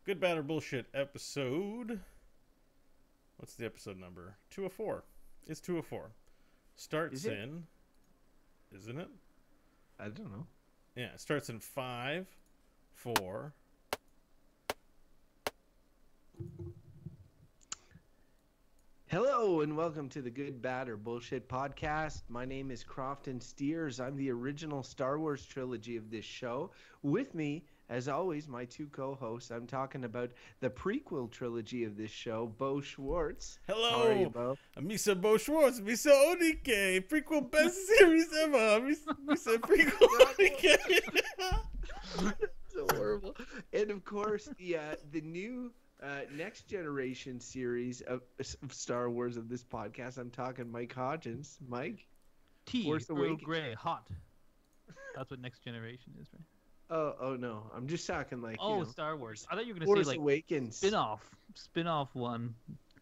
Good, Bad, or Bullshit episode. What's the episode number? 204. It's 204. Starts in, isn't it? I don't know. Yeah, it starts in 5, 4. Hello and welcome to the Good, Bad, or Bullshit podcast. My name is Crofton Steers. I'm the original Star Wars trilogy of this show. With me, as always, my two co-hosts. I'm talking about the prequel trilogy of this show, Bo Schwartz. Hello, how are you, Bo? Misa Bo Schwartz, Misa Onike, prequel best series ever. Misa prequel Onike. So horrible. And of course, the new next generation series of Star Wars of this podcast. I'm talking Mike Hodgins. Mike? Tea, Earl Grey, hot. That's what next generation is, right? Oh no, I'm just talking like Star Wars. I thought you were gonna Force say like Awakens spin-off one.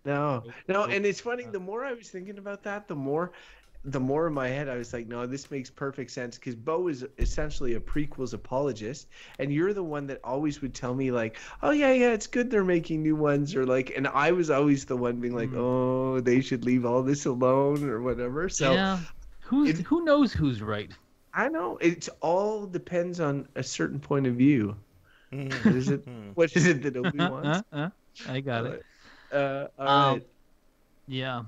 No, and it's funny. The more I was thinking about that, the more in my head I was like, no, this makes perfect sense because Bo is essentially a prequels apologist, and you're the one that always would tell me like, oh yeah, it's good they're making new ones, or like, and I was always the one being like, oh, they should leave all this alone or whatever. So yeah, who knows who's right? I know it all depends on a certain point of view. What is it? What is it that Obi wants? I got it. All right. Yeah.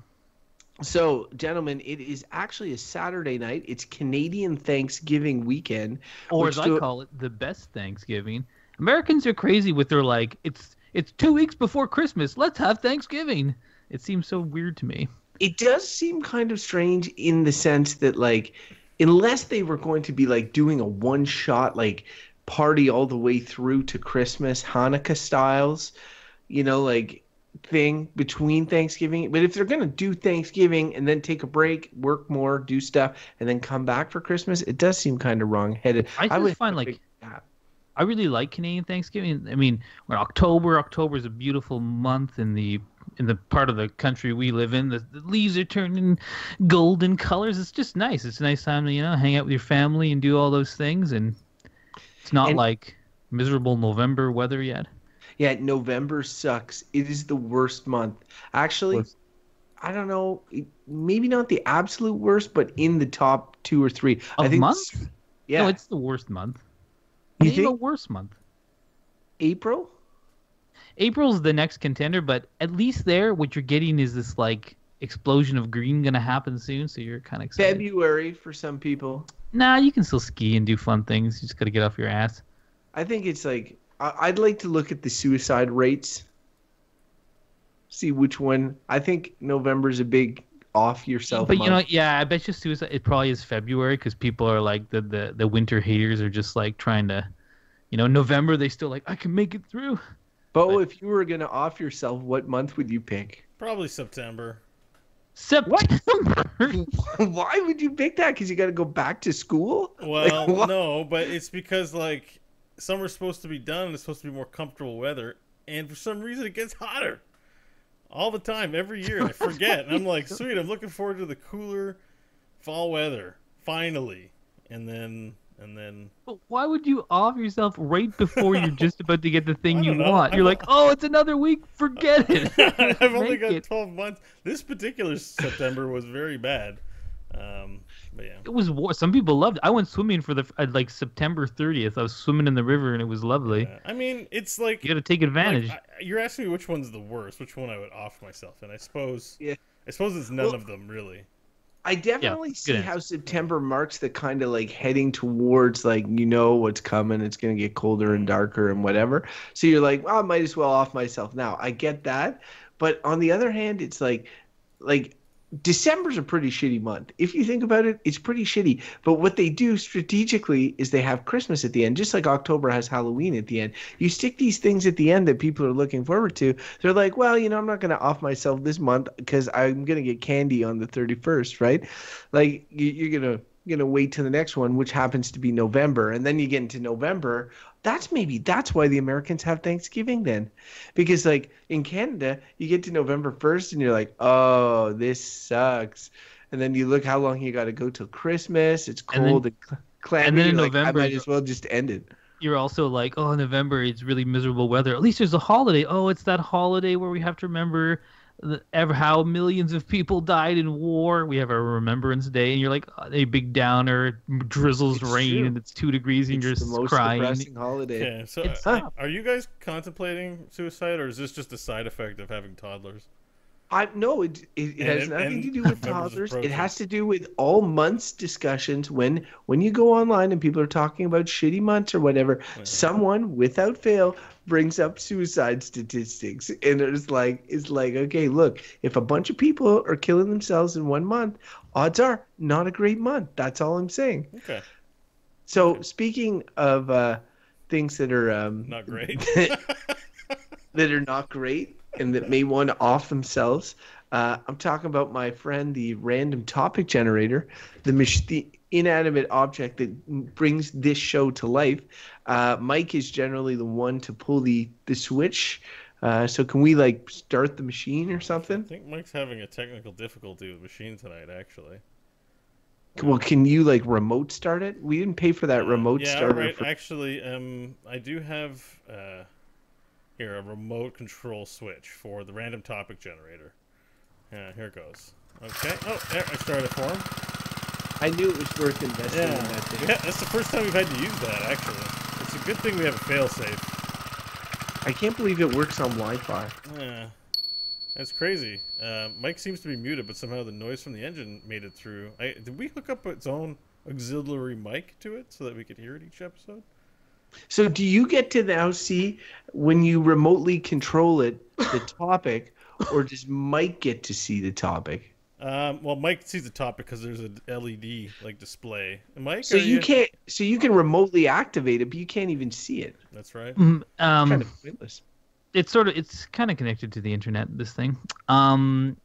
So, gentlemen, it is actually a Saturday night. It's Canadian Thanksgiving weekend, or as I call it, the best Thanksgiving. Americans are crazy with their like, it's 2 weeks before Christmas. Let's have Thanksgiving. It seems so weird to me. It does seem kind of strange in the sense that like, unless they were going to be like doing a one-shot like party all the way through to Christmas, Hanukkah styles, like thing between Thanksgiving. But if they're going to do Thanksgiving and then take a break, work more, do stuff, and then come back for Christmas, it does seem kind of wrong-headed. I would find like I really like Canadian Thanksgiving. I mean, when October is a beautiful month in the part of the country we live in. The leaves are turning golden colors. It's just nice. It's a nice time to, hang out with your family and do all those things. And it's not like miserable November weather yet. Yeah, November sucks. It is the worst month. Actually, I don't know. Maybe not the absolute worst, but in the top 2 or 3. I think month? Yeah. No, it's the worst month. You think? The worst month. April? April's the next contender, but at least there, what you're getting is this like explosion of green going to happen soon, so you're kind of excited. February for some people. Nah, you can still ski and do fun things. You just got to get off your ass. I think it's like I'd like to look at the suicide rates. See which one. I think November's a big off yourself but month. I bet you suicide it probably is February because people are like the winter haters are just like trying to, November they still like I can make it through. But if you were going to off yourself, what month would you pick? Probably September. September? Why would you pick that? Because you got to go back to school? Well, no, but it's because, like, summer's supposed to be done and it's supposed to be more comfortable weather. And for some reason, it gets hotter. All the time, every year. And I forget. And I'm like, sweet, I'm looking forward to the cooler fall weather. Finally. And then... But why would you off yourself right before you're just about to get the thing you want? You're like, oh, it's another week. Forget it. I've only got 12 months. This particular September was very bad. But yeah. It was some people loved it. I went swimming for like September 30th. I was swimming in the river and it was lovely. I mean, it's like you got to take advantage. You're asking me which one's the worst, which one I would off myself, and I suppose it's none of them really. I definitely see how September marks the kind of like heading towards like, what's coming. It's going to get colder and darker and whatever. So you're like, well, I might as well off myself now. I get that. But on the other hand, it's like December's a pretty shitty month. If you think about it, it's pretty shitty. But what they do strategically is they have Christmas at the end, just like October has Halloween at the end. You stick these things at the end that people are looking forward to. They're like, well, I'm not going to off myself this month because I'm going to get candy on the 31st, right? Like you're going to wait till the next one, which happens to be November. And then you get into November. That's why the Americans have Thanksgiving then. Because like in Canada, you get to November 1st and you're like, oh, this sucks. And then you look how long you got to go till Christmas. It's cold and clammy. And then in November, November, I might as well just end it. you're also like, oh, November, it's really miserable weather. At least there's a holiday. Oh, it's that holiday where we have to remember how millions of people died in war. We have a Remembrance Day, and you're like, a big downer, drizzles rain, true. and it's 2 degrees, and It's you're the most crying. depressing holiday. Okay, so are you guys contemplating suicide, or is this just a side effect of having toddlers? No, it has nothing to do with toddlers. It has to do with all months discussions. When you go online and people are talking about shitty months or whatever, someone without fail brings up suicide statistics, and it's like, okay, look, if a bunch of people are killing themselves in 1 month, odds are not a great month. That's all I'm saying. Okay. So speaking of things that are not great, that are not great, and that may want to off themselves. I'm talking about my friend, the random topic generator, the inanimate object that brings this show to life. Mike is generally the one to pull the switch. So can we start the machine or something? I think Mike's having a technical difficulty with the machine tonight, actually. Well, can you remote start it? We didn't pay for that remote starter. Yeah, right. Actually, I do have here a remote control switch for the random topic generator. Here it goes. Okay. Oh, there, I started it for him. I knew it was worth investing in that thing. Yeah, that's the first time we've had to use that, actually. It's a good thing we have a failsafe. I can't believe it works on Wi-Fi. Yeah. That's crazy. Mike seems to be muted, but somehow the noise from the engine made it through. Did we hook up its own auxiliary mic to it so that we could hear it each episode? So do you get to now see when you remotely control it, the topic, or does Mike get to see the topic? Well, Mike sees the topic because there's an LED display. Mike, so you can't. So you can remotely activate it, but you can't even see it. That's right. Kind of pointless. It's kind of connected to the internet, this thing.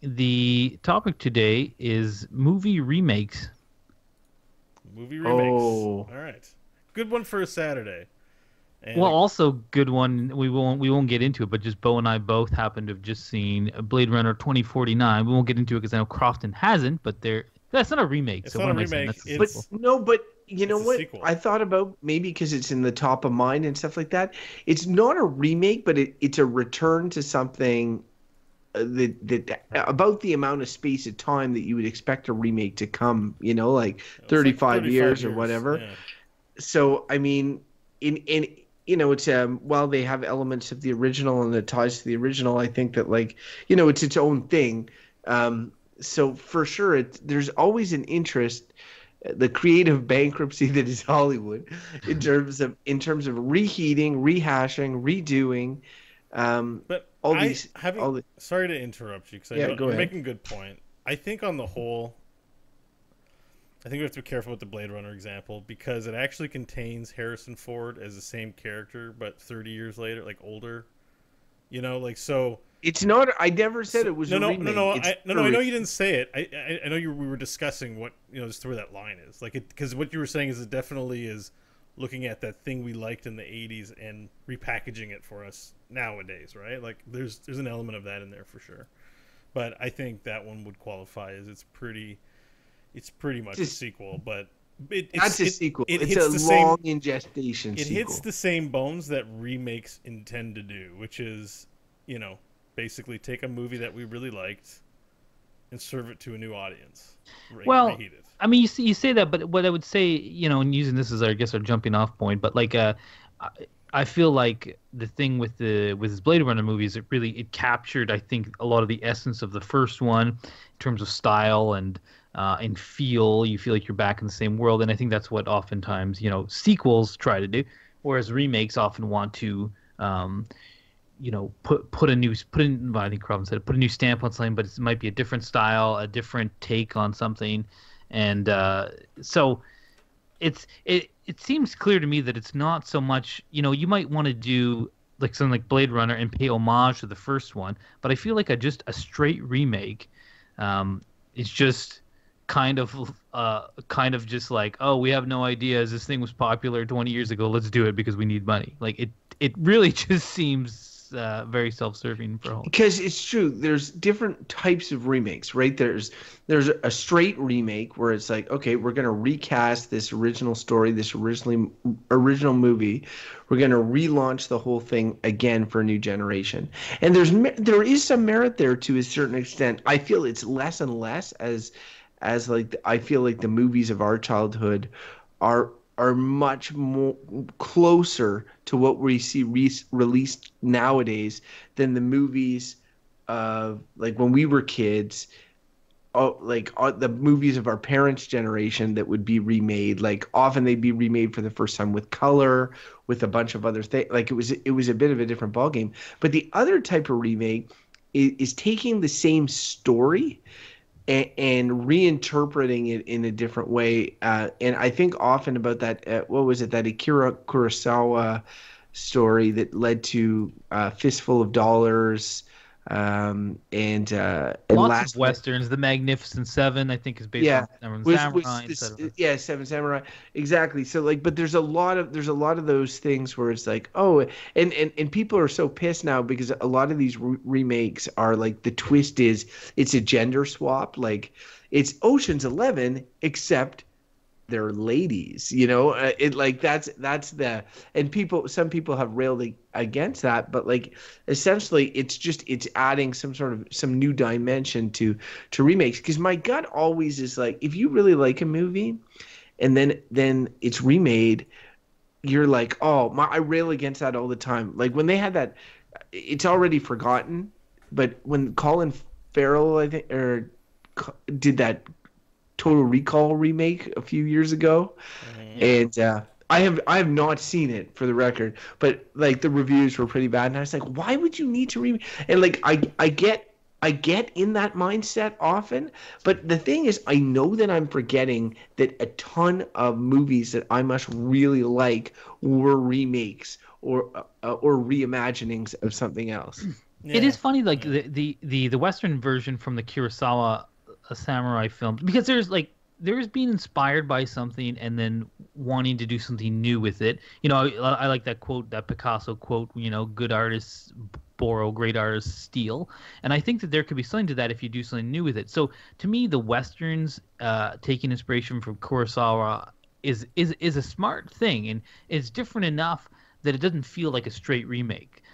The topic today is movie remakes. Movie remakes. Oh. All right. Good one for a Saturday. And also good one. We won't get into it, but just Bo and I both happen to have just seen Blade Runner 2049. We won't get into it because I know Crofton hasn't, but that's not a remake. It's not a remake. But you know what? I thought about maybe because it's in the top of mind and stuff like that. It's not a remake, but it's a return to something that about the amount of space of time that you would expect a remake to come. 35 years or whatever. Yeah. So I mean, it's while they have elements of the original and it ties to the original, I think that it's its own thing. So for sure, there's always an interest, the creative bankruptcy that is Hollywood, in terms of reheating, rehashing, redoing. Sorry to interrupt you because you're making a good point. I think on the whole, I think we have to be careful with the Blade Runner example because it actually contains Harrison Ford as the same character, but 30 years later, older. So. It's not. I never said it was a remake. I know you didn't say it. I know we were discussing what just where that line is. Because what you were saying is it definitely is looking at that thing we liked in the 80s and repackaging it for us nowadays, right? There's an element of that in there for sure. But I think that one would qualify as it's pretty much a sequel, but it's a sequel. It's a long in gestation sequel. It hits the same bones that remakes intend to do, which is, basically take a movie that we really liked and serve it to a new audience. Reheat it. I mean, you say that, but what I would say, and using this as our jumping off point, but I feel like the thing with his Blade Runner movies, it captured, I think, a lot of the essence of the first one in terms of style and feel. You feel like you're back in the same world, and I think that's what oftentimes sequels try to do, whereas remakes often want to put a new stamp on something, but it might be a different style, a different take on something, and so it seems clear to me that it's not so much, you might want to do something like Blade Runner and pay homage to the first one, but I feel like just a straight remake is just kind of just like, oh, we have no ideas, this thing was popular 20 years ago, let's do it because we need money. It really just seems very self-serving for Hollywood. Because it's true, there's different types of remakes, right? There's a straight remake where it's like, okay, we're gonna recast this original story, this original movie. We're gonna relaunch the whole thing again for a new generation. And there is some merit there to a certain extent. I feel it's less and less as like I feel like the movies of our childhood are much more closer to what we see released nowadays than the movies of like when we were kids. The movies of our parents' generation that would be remade, like often they'd be remade for the first time with color, with a bunch of other things. Like it was a bit of a different ballgame. But the other type of remake is taking the same story and reinterpreting it in a different way. And I think often about that, what was it, that Akira Kurosawa story that led to Fistful of Dollars, and lots of westerns. The Magnificent Seven, I think, is based on Samurai. Seven Samurai, exactly. So like, but there's a lot of those things where it's like, oh, and people are so pissed now because a lot of these remakes are like, the twist is it's a gender swap, like it's Ocean's 11 except they're ladies, it like that's the, and some people have railed against that, but like essentially it's adding some new dimension to remakes. Because my gut always is like, if you really like a movie and then it's remade, you're like, oh my, I rail against that all the time. Like when they had that, it's already forgotten, but when Colin Farrell, I think, or did that Total Recall remake a few years ago, and I have not seen it, for the record, but like the reviews were pretty bad, and I was like, why would you need to remake? And like I get in that mindset often, but the thing is, I know that I'm forgetting that a ton of movies that I must really like were remakes or reimaginings of something else. Yeah. It is funny, like the Western version from the Kurosawa samurai films, because there's being inspired by something and then wanting to do something new with it. I like that quote, that Picasso quote, good artists borrow, great artists steal. And I think that there could be something to that if you do something new with it. So to me, the Westerns taking inspiration from Kurosawa is a smart thing, and it's different enough that it doesn't feel like a straight remake.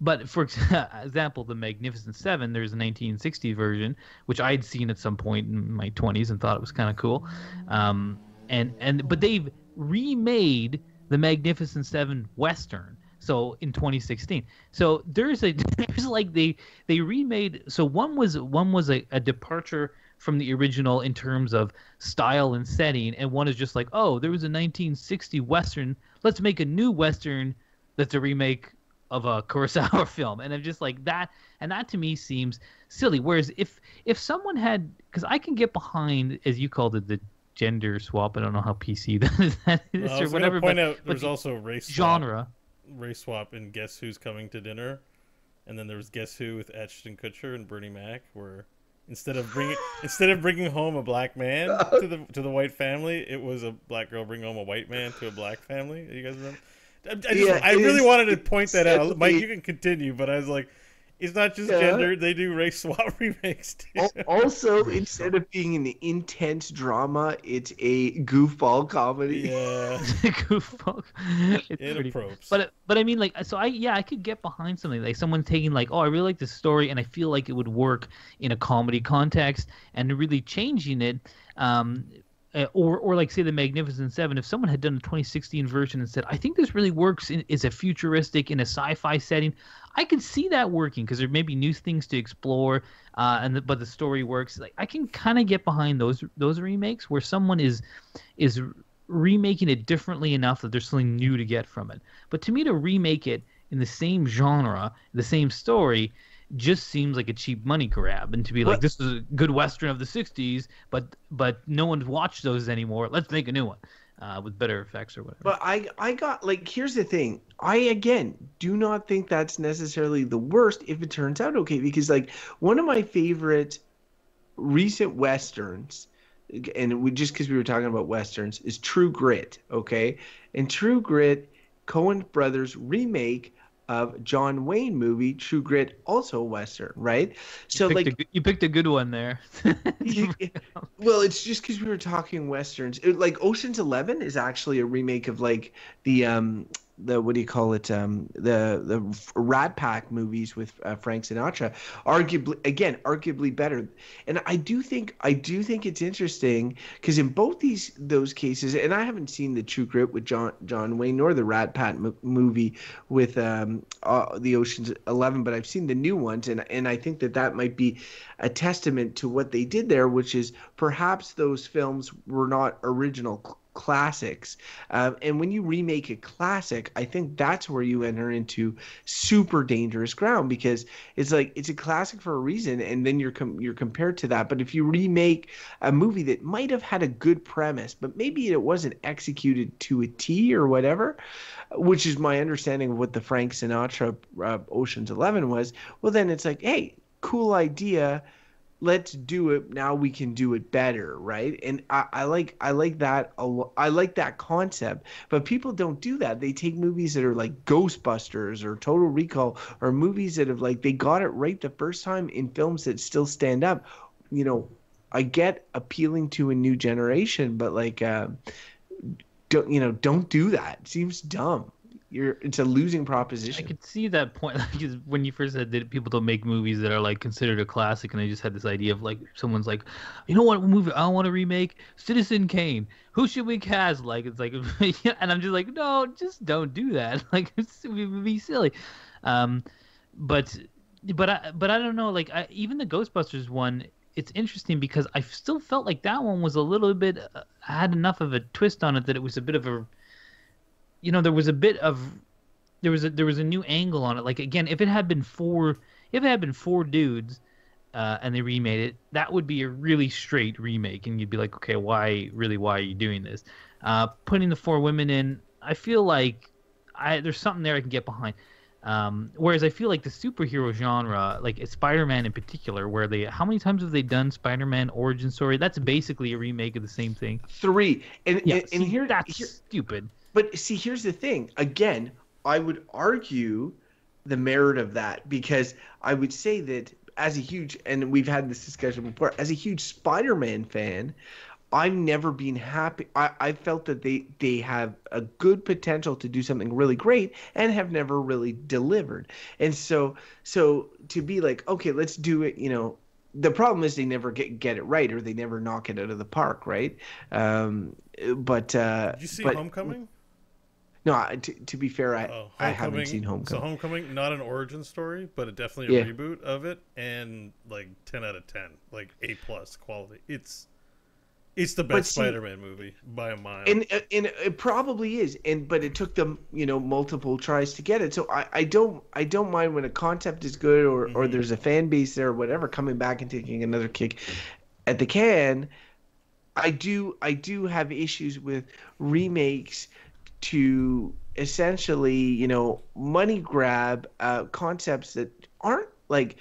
But for example, the Magnificent Seven, there's a 1960 version, which I'd seen at some point in my 20s and thought it was kind of cool. But they've remade the Magnificent Seven Western, so in 2016. So there's like they remade. So one was a departure from the original in terms of style and setting, and one is just like, oh, there was a 1960 Western, let's make a new Western that's a remake of a Kurosawa film. And I'm just like, that to me seems silly. Whereas if someone had, because I can get behind, as you called it, the gender swap. I don't know how PC that is, well, or whatever. Point out there's also race swap in Guess Who's Coming to Dinner, and then there was Guess Who with Ashton Kutcher and Bernie Mac, where instead of bringing home a black man to the white family, it was a black girl bringing home a white man to a black family. You guys remember? I really wanted to point that out. Mike, you can continue, but I was like, it's not just gender. They do race swap remakes too. Also, instead of being an intense drama, it's a goofball comedy. Yeah. Goofball. It's pretty, but I mean, like, so I could get behind something like someone taking like, oh, I really like this story and I feel like it would work in a comedy context, and really changing it. Or like, say, the Magnificent Seven, if someone had done a 2016 version and said, I think this really works is a futuristic in a sci-fi setting, I could see that working because there may be new things to explore, but the story works. Like, I can kind of get behind those remakes where someone is remaking it differently enough that there's something new to get from it. But to me, to remake it in the same genre, the same story, just seems like a cheap money grab. And to be like, this is a good Western of the 60s, but no one's watched those anymore, let's make a new one with better effects or whatever. But I got, like, here's the thing, I again do not think that's necessarily the worst if it turns out okay, because like one of my favorite recent Westerns, and just because we were talking about Westerns, is True Grit. Okay, and True Grit, Coen Brothers remake of John Wayne movie True Grit, also a Western, right? So you picked a good one there. Well, it's just because we were talking Westerns. Like Ocean's 11 is actually a remake of like the what do you call it, the Rat Pack movies with Frank Sinatra, arguably better. And I do think it's interesting because in both those cases, and I haven't seen the True Grit with John Wayne nor the Rat Pack movie with the Ocean's 11, but I've seen the new ones, and I think that might be a testament to what they did there, which is perhaps those films were not original classics, and when you remake a classic, I think that's where you enter into super dangerous ground, because it's like it's a classic for a reason, and then you're compared to that. But if you remake a movie that might have had a good premise, but maybe it wasn't executed to a T or whatever, which is my understanding of what the Frank Sinatra Ocean's 11 was, well, then it's like, hey, cool idea, let's do it. Now we can do it better, right? And I like that. I like that concept. But people don't do that. They take movies that are like Ghostbusters or Total Recall, or movies that have like they got it right the first time in films that still stand up. You know, I get appealing to a new generation, but like, don't do that. It seems dumb. It's a losing proposition. I could see that point, like, when you first said that people don't make movies that are like considered a classic, and I just had this idea of like someone's like, you know what movie I want to remake? Citizen Kane. Who should we cast? Like, it's like, and I'm just like, no, just don't do that. Like, it would be silly. But I don't know. Like, even the Ghostbusters one, it's interesting because I still felt like that one was a little bit had enough of a twist on it that it was a bit of a. There was a new angle on it. Like, again, if it had been four dudes, and they remade it, that would be a really straight remake, and you'd be like, okay, why are you doing this? Putting the four women in, I feel like there's something there I can get behind. Whereas I feel like the superhero genre, like Spider-Man in particular, how many times have they done Spider-Man origin story? That's basically a remake of the same thing. 3. That's stupid. But see, here's the thing. Again, I would argue the merit of that, because I would say that as a huge, and we've had this discussion before, as a huge Spider-Man fan, I've never been happy. I felt that they have a good potential to do something really great and have never really delivered. And so to be like, okay, let's do it, the problem is they never get it right, or they never knock it out of the park, right? Did you see Homecoming? No, to be fair, I haven't seen Homecoming. So Homecoming, not an origin story, but definitely a reboot of it, and like 10 out of 10, like A+ quality. It's the best Spider-Man movie by a mile. And it probably is. But it took them, multiple tries to get it. So I don't mind when a concept is good, or there's a fan base there or whatever, coming back and taking another kick at the can. I do have issues with remakes to essentially, money grab concepts that aren't like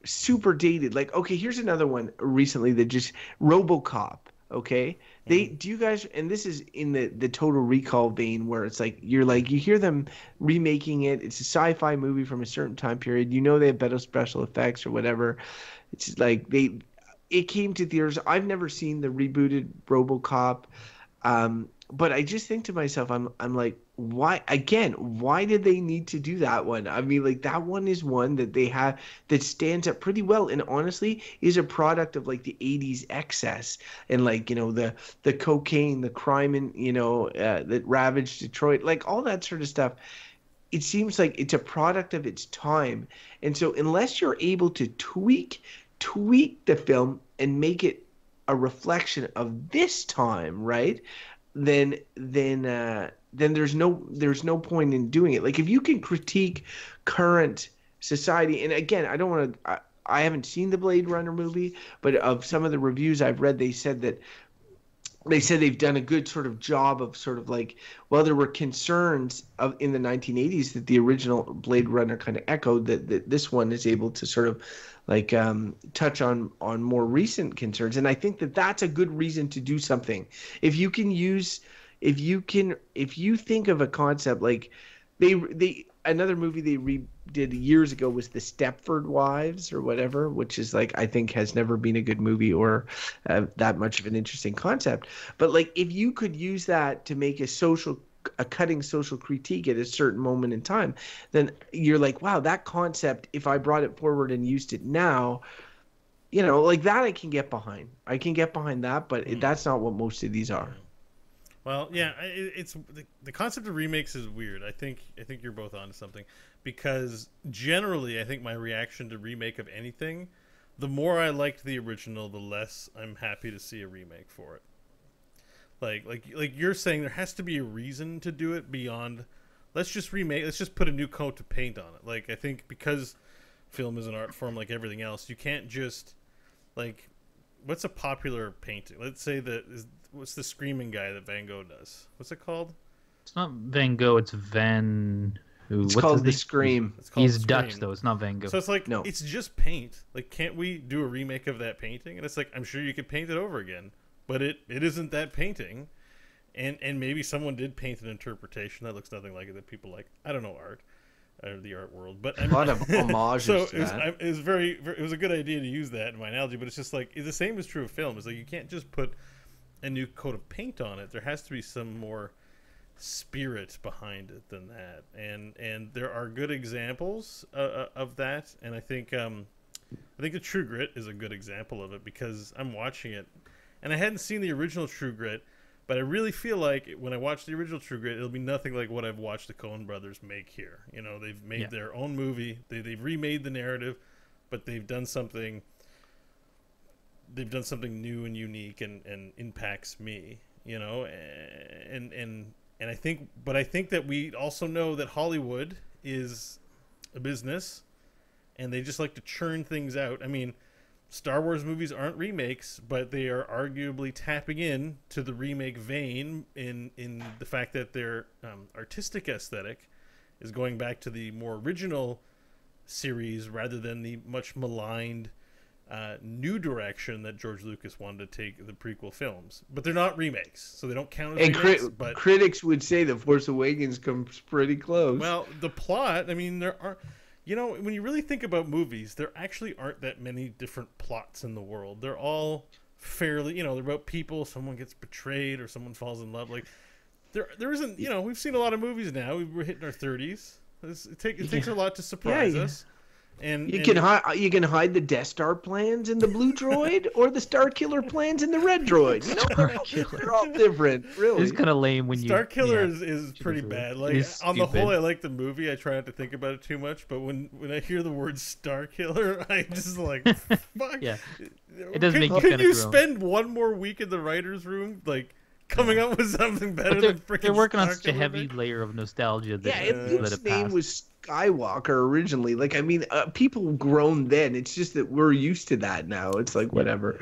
super dated. Like, okay, here's another one recently that just RoboCop. Okay, do you guys? And this is in the Total Recall vein, where it's like you hear them remaking it. It's a sci-fi movie from a certain time period. They have better special effects or whatever. It's like it came to theaters. I've never seen the rebooted RoboCop. But I just think to myself, I'm like, why did they need to do that one? I mean, like, that one is one that they have that stands up pretty well, and honestly is a product of like the 80s excess and like, the cocaine, the crime, and that ravaged Detroit, like all that sort of stuff. It seems like it's a product of its time. And so unless you're able to tweak the film and make it a reflection of this time, right? Then there's no point in doing it. Like, if you can critique current society, and again, I haven't seen the Blade Runner movie, but of some of the reviews I've read, they said they've done a good sort of job of sort of like, well, there were concerns in the 1980s that the original Blade Runner kind of echoed, that this one is able to sort of like touch on more recent concerns. And I think that that's a good reason to do something. If you think of a concept like another movie they did years ago was The Stepford Wives or whatever, which is like, I think has never been a good movie or that much of an interesting concept. But like, if you could use that to make a cutting social critique at a certain moment in time, then you're like, wow, that concept, if I brought it forward and used it now, like that I can get behind. I can get behind that, but that's not what most of these are. Well, yeah, it's the concept of remakes is weird. I think you're both onto something, because generally I think my reaction to remake of anything, the more I liked the original, the less I'm happy to see a remake for it. Like you're saying, there has to be a reason to do it beyond let's just put a new coat of paint on it. Like, I think because film is an art form like everything else, you can't just like, what's a popular painting? Let's say what's the screaming guy that Van Gogh does? What's it called? It's not Van Gogh. It's Van. It's called The Scream. He's Dutch though. It's not Van Gogh. So it's like, no, it's just paint. Like, can't we do a remake of that painting? And it's like, I'm sure you could paint it over again, but it isn't that painting. And maybe someone did paint an interpretation that looks nothing like it, that people like. I don't know art. Or the art world, but a lot of homages. So to that. It was a good idea to use that in my analogy, but it's just like, the same is true of film. It's like, you can't just put a new coat of paint on it. There has to be some more spirit behind it than that, and there are good examples of that. And I think the True Grit is a good example of it, because I'm watching it, and I hadn't seen the original True Grit. But I really feel like when I watch the original True Grit, it'll be nothing like what I've watched the Coen brothers make here. They've made their own movie. They've remade the narrative, but they've done something new and unique and impacts me. And I think that we also know that Hollywood is a business, and they just like to churn things out. I mean, Star Wars movies aren't remakes, but they are arguably tapping in to the remake vein in the fact that their artistic aesthetic is going back to the more original series rather than the much maligned new direction that George Lucas wanted to take the prequel films. But they're not remakes, so they don't count as remakes. But critics would say The Force Awakens comes pretty close. Well, the plot, I mean, there are... when you really think about movies, there actually aren't that many different plots in the world. They're all fairly, they're about people, someone gets betrayed or someone falls in love. Like, there isn't, we've seen a lot of movies now. We're hitting our 30s. It takes a lot to surprise us. And you can hide the Death Star plans in the blue droid, or the Star Killer plans in the red droid. They're all different, really. It's kind of lame when Star Killer is pretty bad. Like, on the whole, I like the movie. I try not to think about it too much, but when I hear the word Star Killer, I just like, fuck. Yeah, it does make you kind of. Can you spend one more week in the writers' room, like, coming up with something better than freaking? They're working on such a Killer heavy layer of nostalgia. Luke's name was Skywalker originally. Like, I mean, people grown then. It's just that we're used to that now. It's like, whatever.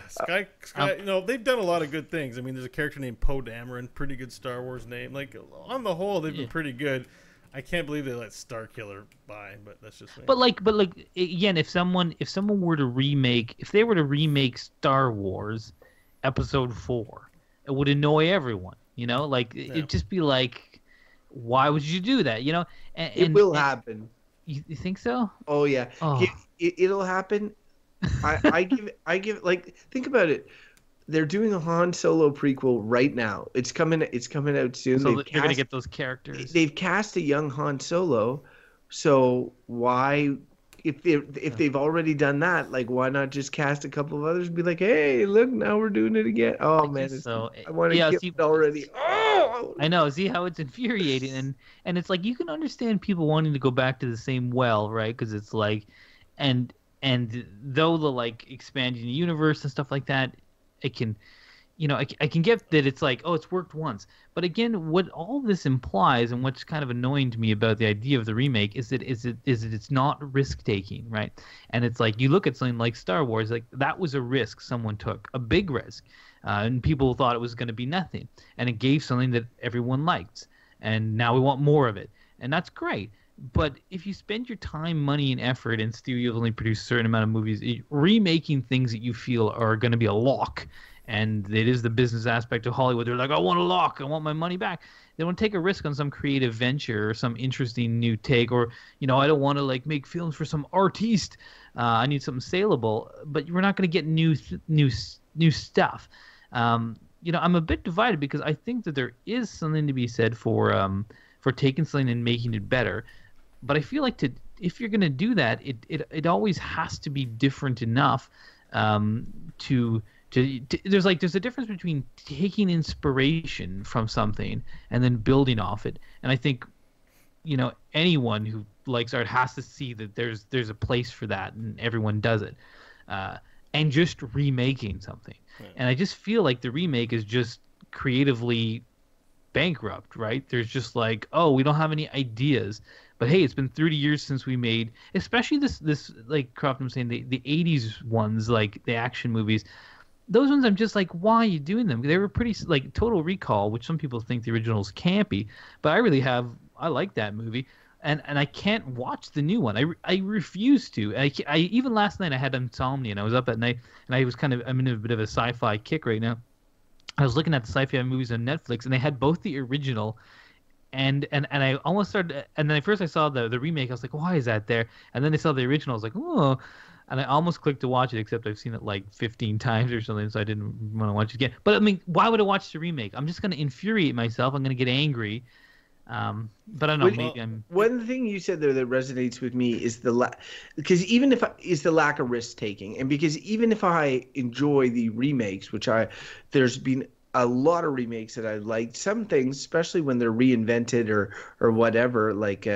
Sky, they've done a lot of good things. I mean, there's a character named Poe Dameron, pretty good Star Wars name. Like, on the whole, they've been pretty good. I can't believe they let Star Killer by, but that's just me. But like again, if someone were to remake Star Wars Episode 4, it would annoy everyone. It'd just be like, why would you do that? It will happen. You think so? Oh yeah. Oh. It'll happen. I give like, think about it. They're doing a Han Solo prequel right now. It's coming out soon. So you're gonna get those characters. They've cast a young Han Solo, so why? If they've already done that, like, why not just cast a couple of others and be like, hey, look, now we're doing it again. Oh man, I want to get it already. Oh, I know. See how it's infuriating, and it's like, you can understand people wanting to go back to the same well, right? Because it's like, and though the like expanding the universe and stuff like that, it can, I can get that it's like, oh, it's worked once. But again, what all this implies, and what's kind of annoying to me about the idea of the remake, is that it's not risk taking, right? And it's like, you look at something like Star Wars, like, that was a risk someone took, a big risk, and people thought it was going to be nothing, and it gave something that everyone liked, and now we want more of it, and that's great. But if you spend your time, money, and effort, and still you've only produced a certain amount of movies, remaking things that you feel are going to be a lock, and it is the business aspect of Hollywood. They're like, I want a lock, I want my money back. They don't take a risk on some creative venture or some interesting new take, or I don't want to like make films for some artiste. I need something saleable, but we're not going to get new stuff. I'm a bit divided because I think that there is something to be said for taking something and making it better, but I feel like if you're going to do that, it always has to be different enough there's a difference between taking inspiration from something and then building off it. And I think anyone who likes art has to see that there's a place for that, and everyone does it. And just remaking something. Right. And I just feel like the remake is just creatively bankrupt, right? There's just like, oh, we don't have any ideas. But hey, it's been 30 years since we made, especially this like Crofton was saying, the 80s ones, like the action movies. Those ones I'm just like, why are you doing them? They were pretty, like Total Recall, which some people think the original's campy, but I like that movie. And I can't watch the new one. I refuse to. I even last night I had insomnia and I was up at night and I'm in a bit of a sci-fi kick right now. I was looking at the sci-fi movies on Netflix and they had both the original and I almost started, and then at first I saw the remake. I was like, why is that there? And then I saw the original. I was like, oh, and I almost clicked to watch it, except I've seen it like 15 times or something, so I didn't want to watch it again. But I mean, why would I watch the remake? I'm just going to infuriate myself. I'm going to get angry. But I don't know. One thing you said there that resonates with me is the lack of risk taking, and because even if I enjoy the remakes, there's been a lot of remakes that I liked. Some things, especially when they're reinvented or whatever, like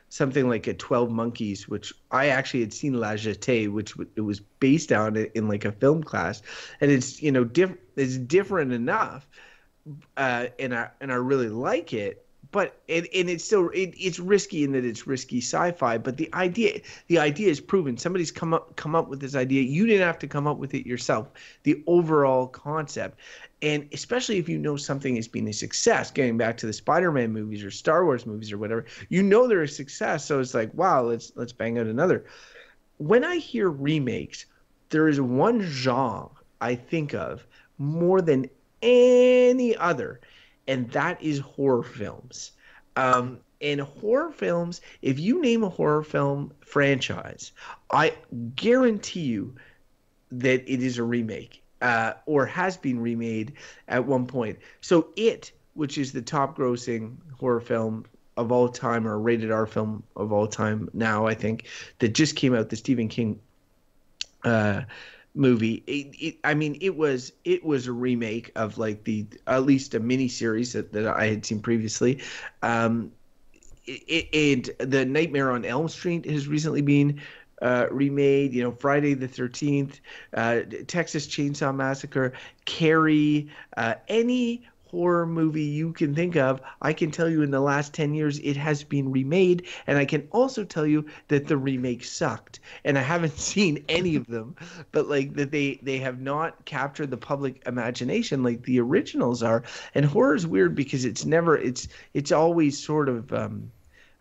something like a 12 Monkeys, which I actually had seen La Jetée, which it was based on in like a film class, and it's it's different enough, and I really like it. But it's still it's risky in that it's risky sci-fi. But the idea is proven. Somebody's come up with this idea. You didn't have to come up with it yourself. The overall concept, and especially if something has been a success. Getting back to the Spider-Man movies or Star Wars movies or whatever, they're a success. So it's like, wow, let's bang out another. When I hear remakes, there is one genre I think of more than any other. And that is horror films. And horror films, if you name a horror film franchise, I guarantee you that it is a remake or has been remade at one point. So It, which is the top grossing horror film of all time, or rated R film of all time now, I think, that just came out, the Stephen King movie. It was a remake of like at least a mini series that I had seen previously. And the Nightmare on Elm Street has recently been remade. Friday the 13th, Texas Chainsaw Massacre, Carrie, any horror movie you can think of, I can tell you in the last 10 years it has been remade, and I can also tell you that the remake sucked. And I haven't seen any of them, but like that they have not captured the public imagination like the originals are. And horror is weird because it's always sort of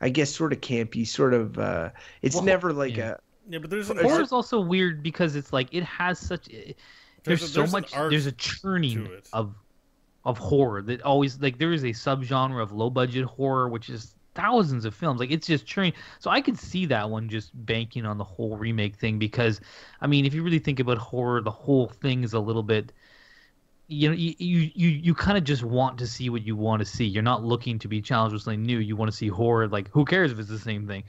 I guess sort of campy, sort of never like a but there's horror is also weird because it's like it has such there's a churning of horror that always, like, there is a subgenre of low budget horror which is thousands of films, like it's just churning. So I could see that one just banking on the whole remake thing, because I mean, if you really think about horror, the whole thing is a little bit, you kind of just want to see what you want to see. You're not looking to be challenged with something new. You want to see horror. Like, who cares if it's the same thing?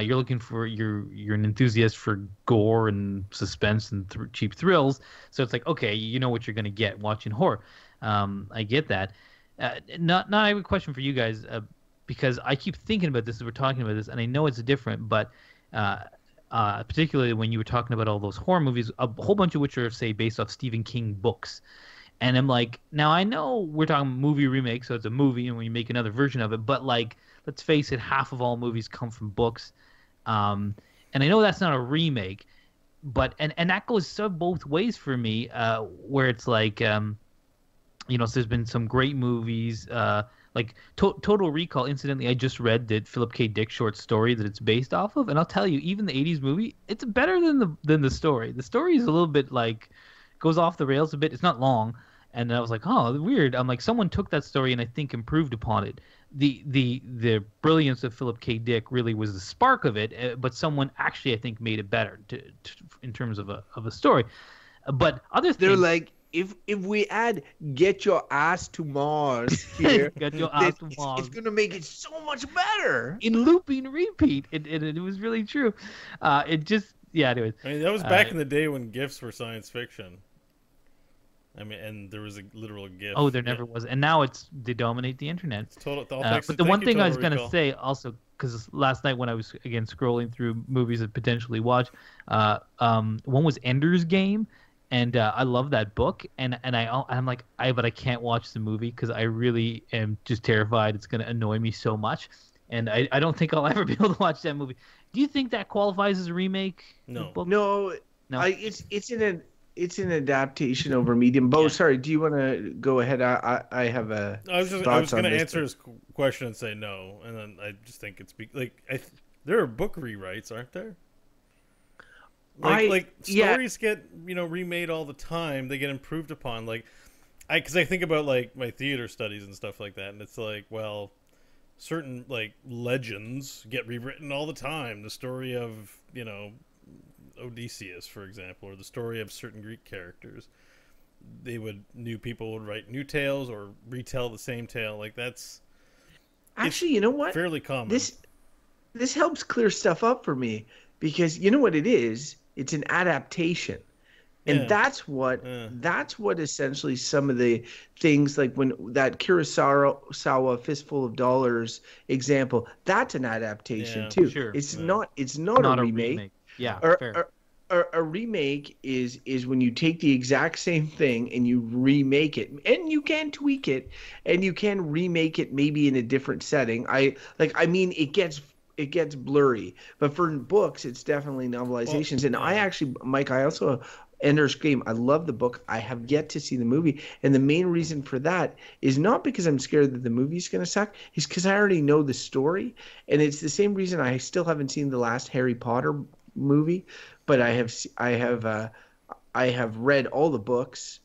You're looking for you're an enthusiast for gore and suspense and cheap thrills. So it's like, okay, you know what you're gonna get watching horror. I get that. Not I have a question for you guys, because I keep thinking about this as we're talking about this, and I know it's different, but particularly when you were talking about all those horror movies, a whole bunch of which are, say, based off Stephen King books. And I'm like, now I know we're talking movie remake, so it's a movie, and when you make another version of it, but like, let's face it, half of all movies come from books. And I know that's not a remake, but and that goes so both ways for me, where it's like, so there's been some great movies, like Total Recall. Incidentally, I just read that Philip K. Dick short story that it's based off of, and I'll tell you, even the 80s movie, it's better than the story. The story is a little bit like goes off the rails a bit. It's not long, and I was like, oh, weird. I'm like, someone took that story and I think improved upon it. The brilliance of Philip K. Dick really was the spark of it, but someone actually I think made it better in terms of a story. But other things, they're like, if we add "Get Your Ass to Mars" here, Get Your Ass to Mars, it's gonna make it so much better. In looping repeat, it was really true. It just anyways. I mean, that was back in the day when GIFs were science fiction. I mean, and there was a literal GIF. Oh, there never was, and now they dominate the internet. It's total. But the one thing I was gonna say also, because last night when I was again scrolling through movies to potentially watch, one was Ender's Game. And I love that book, and I'm like, but I can't watch the movie because I really am just terrified it's going to annoy me so much, and I don't think I'll ever be able to watch that movie. Do you think that qualifies as a remake? No. It's an adaptation over medium. Bo, sorry, do you want to go ahead? I have a. I was going to answer his question and say no, and then I just think it's there are book rewrites, aren't there? Like stories get remade all the time. They get improved upon. Because I think about like my theater studies and stuff like that, and it's like, well, certain like legends get rewritten all the time. The story of Odysseus, for example, or the story of certain Greek characters. New people would write new tales or retell the same tale. Like that's actually, you know what? Fairly common. This helps clear stuff up for me because you know what it is. It's an adaptation. And that's what essentially some of the things like when that Kurosawa Fistful of Dollars example, that's an adaptation too. Sure. It's not a remake. Yeah. A remake is when you take the exact same thing and you remake it, and you can tweak it and you can remake it maybe in a different setting. It gets blurry, but for books, it's definitely novelizations. And I actually, Mike, I also Ender's Game. I love the book. I have yet to see the movie, and the main reason for that is not because I'm scared that the movie's going to suck. It's because I already know the story, and it's the same reason I still haven't seen the last Harry Potter movie, but I have read all the books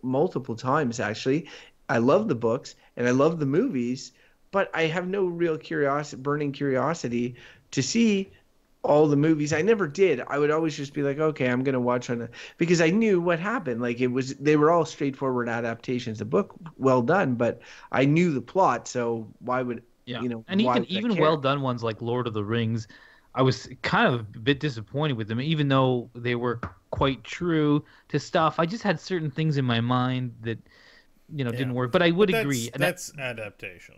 multiple times actually. I love the books and I love the movies. But I have no real burning curiosity to see all the movies. I never did. I would always just be like, okay, I'm gonna watch because I knew what happened. Like they were all straightforward adaptations. The book, well done, but I knew the plot, so why would And even well done ones like Lord of the Rings, I was kind of a bit disappointed with them, even though they were quite true to stuff. I just had certain things in my mind that didn't work. But I would agree. That's adaptation.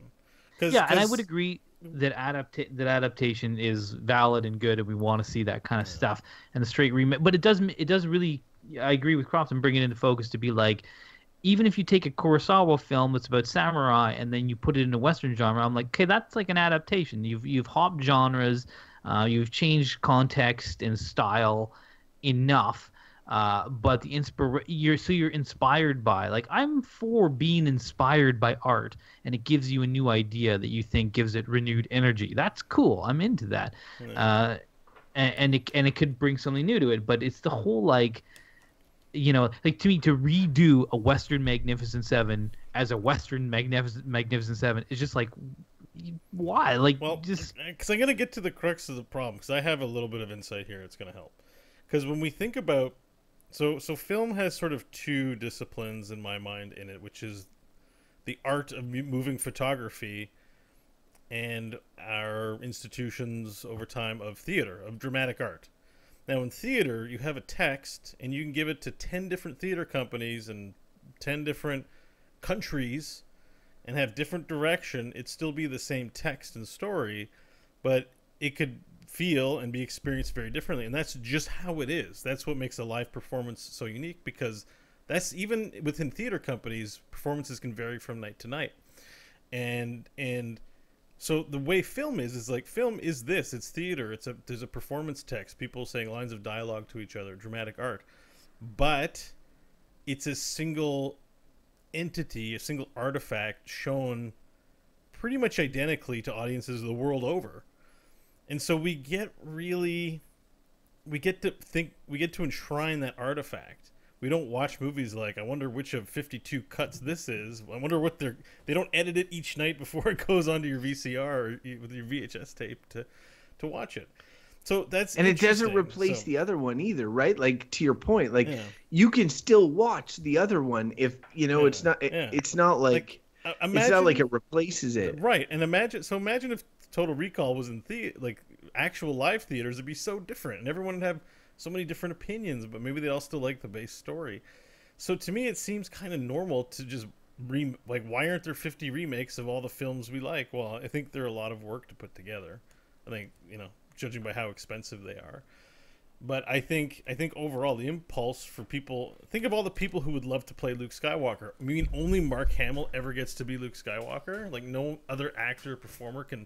And I would agree that adaptation is valid and good, and we want to see that kind of stuff and the straight remake. But it does really. I agree with Crofton bringing it into focus to be like, even if you take a Kurosawa film that's about samurai and then you put it in a Western genre, I'm like, okay, that's like an adaptation. You've hopped genres, you've changed context and style enough. But you're inspired by, like, I'm for being inspired by art, and it gives you a new idea that you think gives it renewed energy. That's cool. I'm into that. And it could bring something new to it, but it's the whole like to me, to redo a Western Magnificent Seven as a Western Magnificent Seven is just like, why? Like, just because I'm gonna get to the crux of the problem, because I have a little bit of insight here. It's gonna help, because when we think about So film has sort of two disciplines in my mind in it, which is the art of moving photography and our institutions over time of theater, of dramatic art. Now in theater, you have a text, and you can give it to 10 different theater companies and 10 different countries and have different direction. It'd still be the same text and story, but it could feel and be experienced very differently, and that's just how it is. That's what makes a live performance so unique, because that's, even within theater companies, performances can vary from night to night. And so the way film is like, film is this, it's theater, there's a performance text, people saying lines of dialogue to each other, dramatic art, but it's a single entity, a single artifact shown pretty much identically to audiences the world over. And so we get to enshrine that artifact. we don't watch movies like, I wonder which of 52 cuts this is. I wonder what they don't edit it each night before it goes onto your VCR or with your VHS tape to watch it. So that's and it doesn't replace the other one either, right? Like, to your point, like you can still watch the other one if it's not it's not like it's not like it replaces it, right? And imagine if Total Recall was in like actual live theaters, it'd be so different, and everyone would have so many different opinions, but maybe they all still like the base story. So to me, it seems kind of normal to just like, why aren't there 50 remakes of all the films we like? Well, I think they're a lot of work to put together. I think, judging by how expensive they are. But I think overall the impulse for people, think of all the people who would love to play Luke Skywalker. I mean, only Mark Hamill ever gets to be Luke Skywalker. Like, no other actor or performer can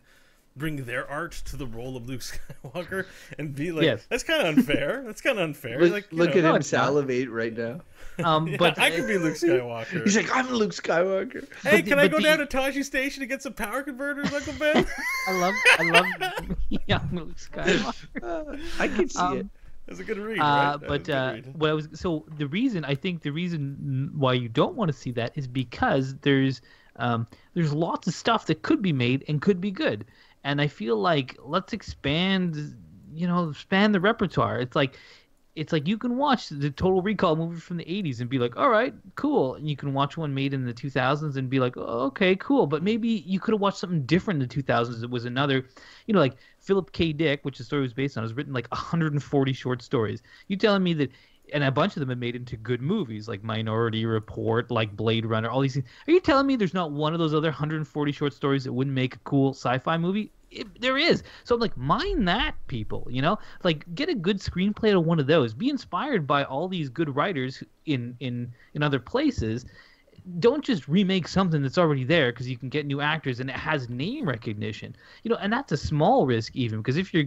bring their art to the role of Luke Skywalker and be like, that's kind of unfair. That's kind of unfair. Look at him salivate right now. But I could be Luke Skywalker. He's like, I'm Luke Skywalker. Hey, can I go down to Taji Station to get some power converters, Uncle Ben? I love young Luke Skywalker. I can see it. That's a good read, right? But the reason why you don't want to see that is because there's lots of stuff that could be made and could be good. And I feel like, let's expand the repertoire. It's like you can watch the Total Recall movie from the 80s and be like, all right, cool. And you can watch one made in the 2000s and be like, oh, okay, cool. But maybe you could have watched something different in the 2000s. It was another, like Philip K. Dick, which the story was based on, has written like 140 short stories. You telling me that, and a bunch of them have made into good movies, like Minority Report, like Blade Runner, all these things. Are you telling me there's not one of those other 140 short stories that wouldn't make a cool sci-fi movie? There is. So I'm like, mind that, people, like, get a good screenplay out of one of those. Be inspired by all these good writers in other places. Don't just remake something that's already there because you can get new actors and it has name recognition. And that's a small risk even, because if you're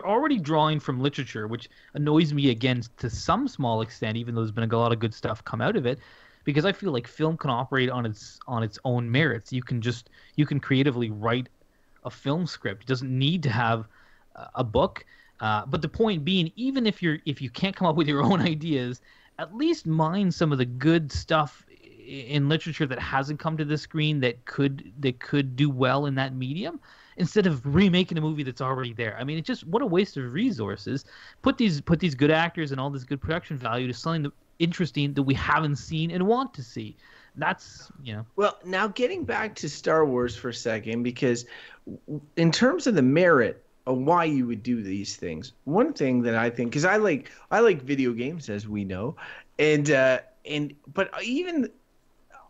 already drawing from literature, which annoys me again to some small extent, even though there's been a lot of good stuff come out of it, because I feel like film can operate on its own merits. You can creatively write a film script. It doesn't need to have a book. But the point being, even if you can't come up with your own ideas, at least mine some of the good stuff in literature that hasn't come to the screen that could do well in that medium, instead of remaking a movie that's already there. I mean, it's just, what a waste of resources. Put these good actors and all this good production value to something interesting that we haven't seen and want to see. That's, Well, now getting back to Star Wars for a second, because in terms of the merit of why you would do these things, one thing that I think, because I like video games, as we know, but even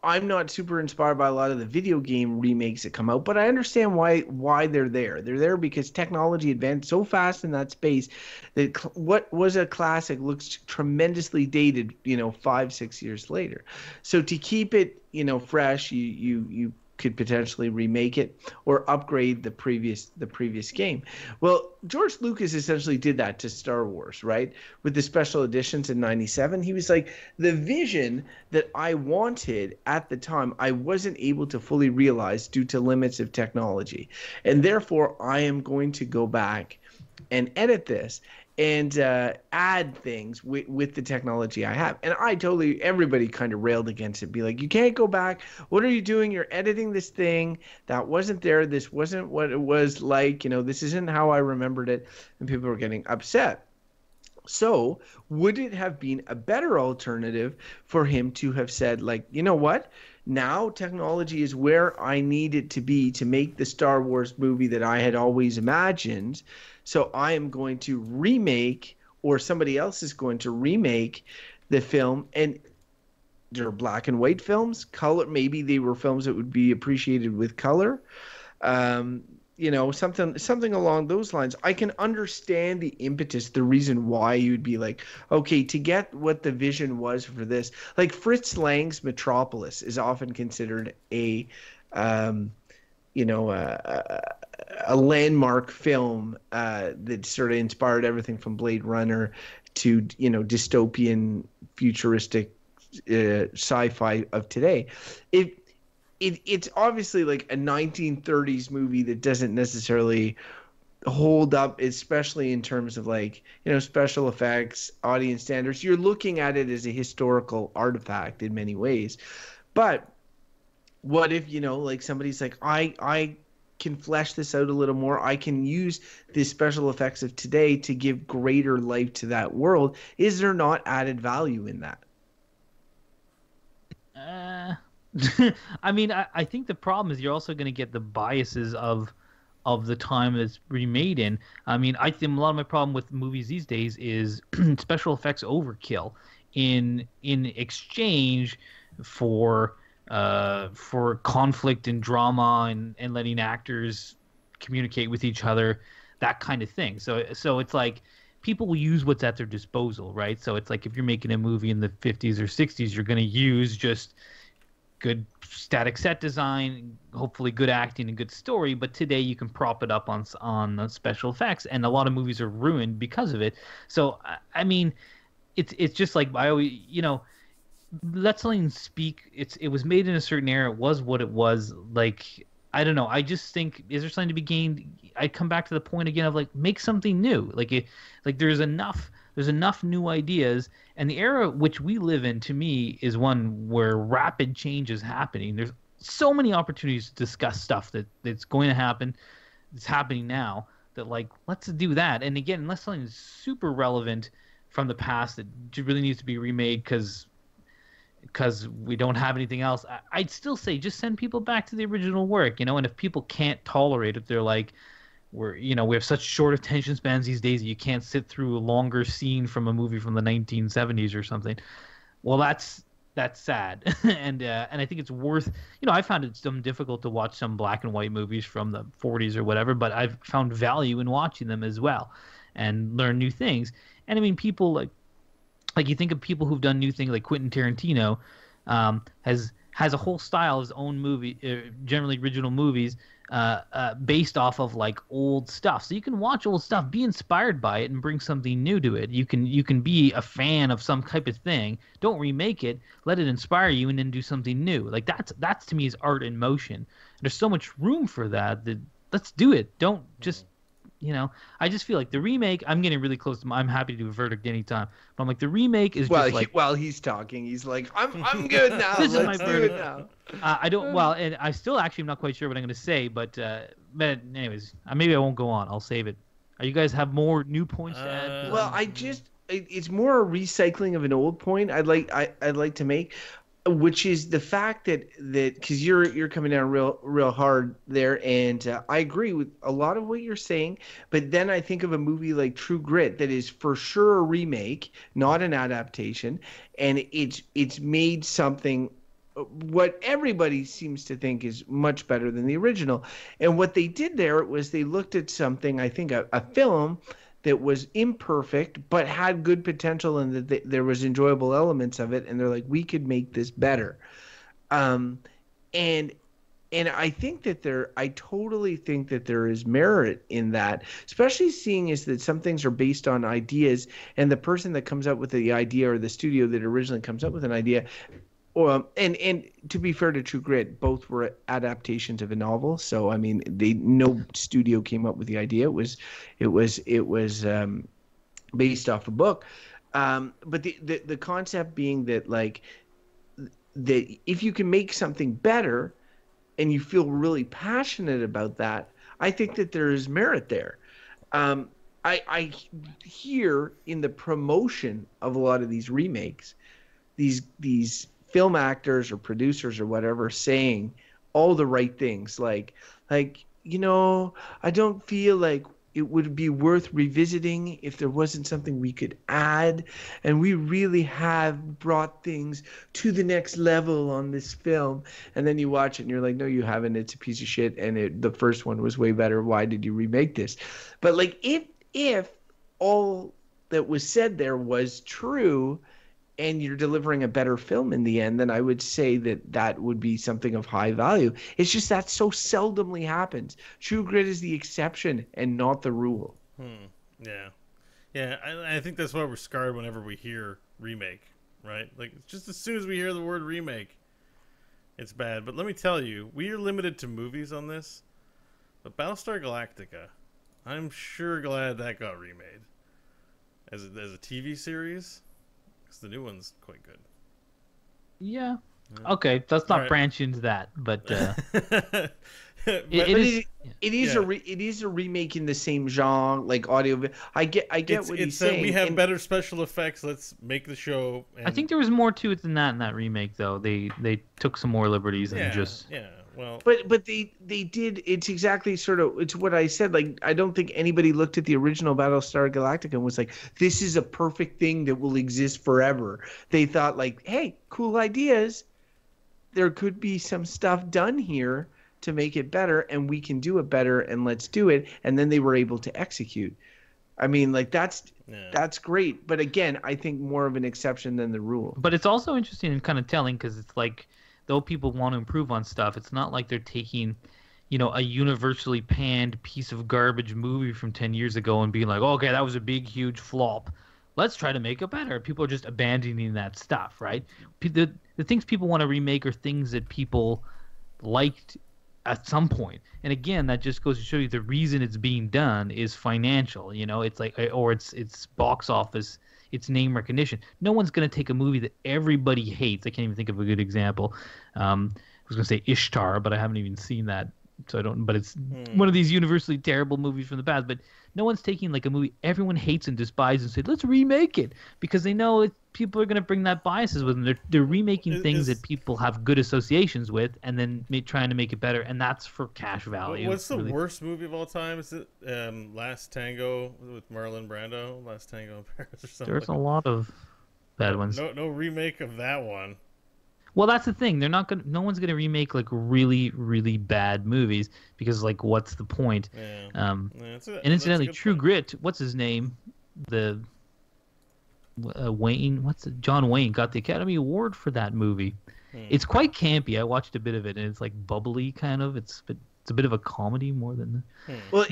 I'm not super inspired by a lot of the video game remakes that come out, but I understand why they're there. They're there because technology advanced so fast in that space that what was a classic looks tremendously dated, 5-6 years later. So to keep it, fresh, you could potentially remake it or upgrade the previous game. Well, George Lucas essentially did that to Star Wars, right? With the special editions in '97, he was like, the vision that I wanted at the time, I wasn't able to fully realize due to limits of technology. And therefore, I am going to go back and edit this and add things with the technology I have. And everybody kind of railed against it, be like, you can't go back. What are you doing? You're editing this thing that wasn't there. This wasn't what it was like. This isn't how I remembered it. And people were getting upset. So would it have been a better alternative for him to have said, like, you know what? Now technology is where I need it to be to make the Star Wars movie that I had always imagined. So I am going to remake, or somebody else is going to remake the film. And they're black and white films, color. Maybe they were films that would be appreciated with color. Something along those lines. I can understand the impetus, the reason why you'd be like, okay, to get what the vision was for this. Like Fritz Lang's Metropolis is often considered a landmark film that sort of inspired everything from Blade Runner to, dystopian, futuristic sci-fi of today. It's obviously like a 1930s movie that doesn't necessarily hold up, especially in terms of like, special effects, audience standards. You're looking at it as a historical artifact in many ways. But what if, like somebody's like, I can flesh this out a little more. I can use the special effects of today to give greater life to that world. Is there not added value in that? I mean, I think the problem is you're also going to get the biases of the time that's remade in. I mean, I think a lot of my problem with movies these days is special effects overkill in exchange for conflict and drama and letting actors communicate with each other, that kind of thing. So it's like people will use what's at their disposal, right? So it's like if you're making a movie in the 50s or 60s, you're going to use just good static set design, hopefully good acting and good story. But today you can prop it up on special effects, and a lot of movies are ruined because of it. So I mean, it's just like I always, let something speak. It was made in a certain era. It was what it was. Like, I don't know. I just think, is there something to be gained? I come back to the point again of like, make something new. Like there's enough new ideas, and the era which we live in, to me, is one where rapid change is happening. There's so many opportunities to discuss stuff that's going to happen. It's happening now. That like, let's do that. And again, unless something is super relevant from the past that really needs to be remade because we don't have anything else, I'd still say just send people back to the original work, and if people can't tolerate it, they're like, we have such short attention spans these days that you can't sit through a longer scene from a movie from the 1970s or something. Well, that's sad. and I think it's worth, I found it some difficult to watch some black and white movies from the 40s or whatever, but I've found value in watching them as well and learn new things. And I mean, people like you think of people who've done new things, like Quentin Tarantino has a whole style of his own movie, generally original movies, based off of like old stuff. So you can watch old stuff, be inspired by it, and bring something new to it. You can be a fan of some type of thing. Don't remake it. Let it inspire you, and then do something new. Like that's to me is art in motion. There's so much room for that. Let's do it. Don't just I just feel like the remake, I'm getting really close to I'm happy to do a verdict anytime. But I'm like, the remake is just like... While he's talking, he's like, I'm good now. This is my verdict now. I don't... Well, and I still actually am not quite sure what I'm going to say, but anyways, maybe I won't go on. I'll save it. You guys have more new points to add? Well, it's more a recycling of an old point I'd like to make, which is the fact that because you're coming down real hard there, and I agree with a lot of what you're saying, but then I think of a movie like True Grit that is for sure a remake, not an adaptation, and it's made something what everybody seems to think is much better than the original. And what they did there was they looked at something, I think a film that was imperfect but had good potential, and that there was enjoyable elements of it, and they're like, we could make this better. And I think that I totally think that there is merit in that, especially seeing is that some things are based on ideas, and the person that comes up with the idea, or the studio that originally comes up with an idea, and to be fair to True Grit, both were adaptations of a novel. So I mean, no studio came up with the idea. It was based off a book. But the concept being that like that if you can make something better, and you feel really passionate about that, I think that there is merit there. I hear in the promotion of a lot of these remakes, these film actors or producers or whatever saying all the right things, like I don't feel like it would be worth revisiting if there wasn't something we could add, and we really have brought things to the next level on this film. And then you watch it and you're like, no, you haven't. It's a piece of shit, and the first one was way better. Why did you remake this? But like, if all that was said there was true, and you're delivering a better film in the end, then I would say that would be something of high value. It's just that so seldomly happens. True Grit is the exception and not the rule. Yeah. I think that's why we're scarred whenever we hear remake, right? Like, just as soon as we hear the word remake, it's bad. But let me tell you, we are limited to movies on this. But Battlestar Galactica, I'm sure glad that got remade as a TV series, because the new one's quite good. Yeah. Okay, let's not branch into that, but it is a remake in the same genre, like audio. I get what he's saying. We have better special effects. Let's make the show. I think there was more to it than that in that remake, though. They took some more liberties and just. Yeah. Well, but they did. It's exactly it's what I said. Like, I don't think anybody looked at the original Battlestar Galactica and was like, this is a perfect thing that will exist forever. They thought, like, hey, cool ideas. There could be some stuff done here to make it better, and we can do it better, and let's do it. And then they were able to execute. I mean, like, that's great. But again, I think more of an exception than the rule. But it's also interesting and kind of telling, because it's like, though people want to improve on stuff, it's not like they're taking, a universally panned piece of garbage movie from 10 years ago and being like, oh, okay, that was a big, huge flop. Let's try to make it better. People are just abandoning that stuff, right? The things people want to remake are things that people liked at some point. And again, that just goes to show you the reason it's being done is financial. It's like, or it's box office. It's name recognition. No one's going to take a movie that everybody hates. I can't even think of a good example. I was going to say Ishtar, but I haven't even seen that, so I don't. But it's one of these universally terrible movies from the past. But no one's taking like a movie everyone hates and despises and say, let's remake it, because they know people are going to bring that biases with them. They're remaking things that people have good associations with, and then trying to make it better, and that's for cash value. What's the worst movie of all time? Is it Last Tango with Marlon Brando? Last Tango in Paris or something? There's a lot of bad ones. No remake of that one. Well, that's the thing. No one's gonna remake like really, really bad movies, because like, what's the point? Yeah. And incidentally, True Grit. What's his name? The Wayne. John Wayne got the Academy Award for that movie. It's quite campy. I watched a bit of it, and it's like bubbly kind of. It's a bit of a comedy more than. Well,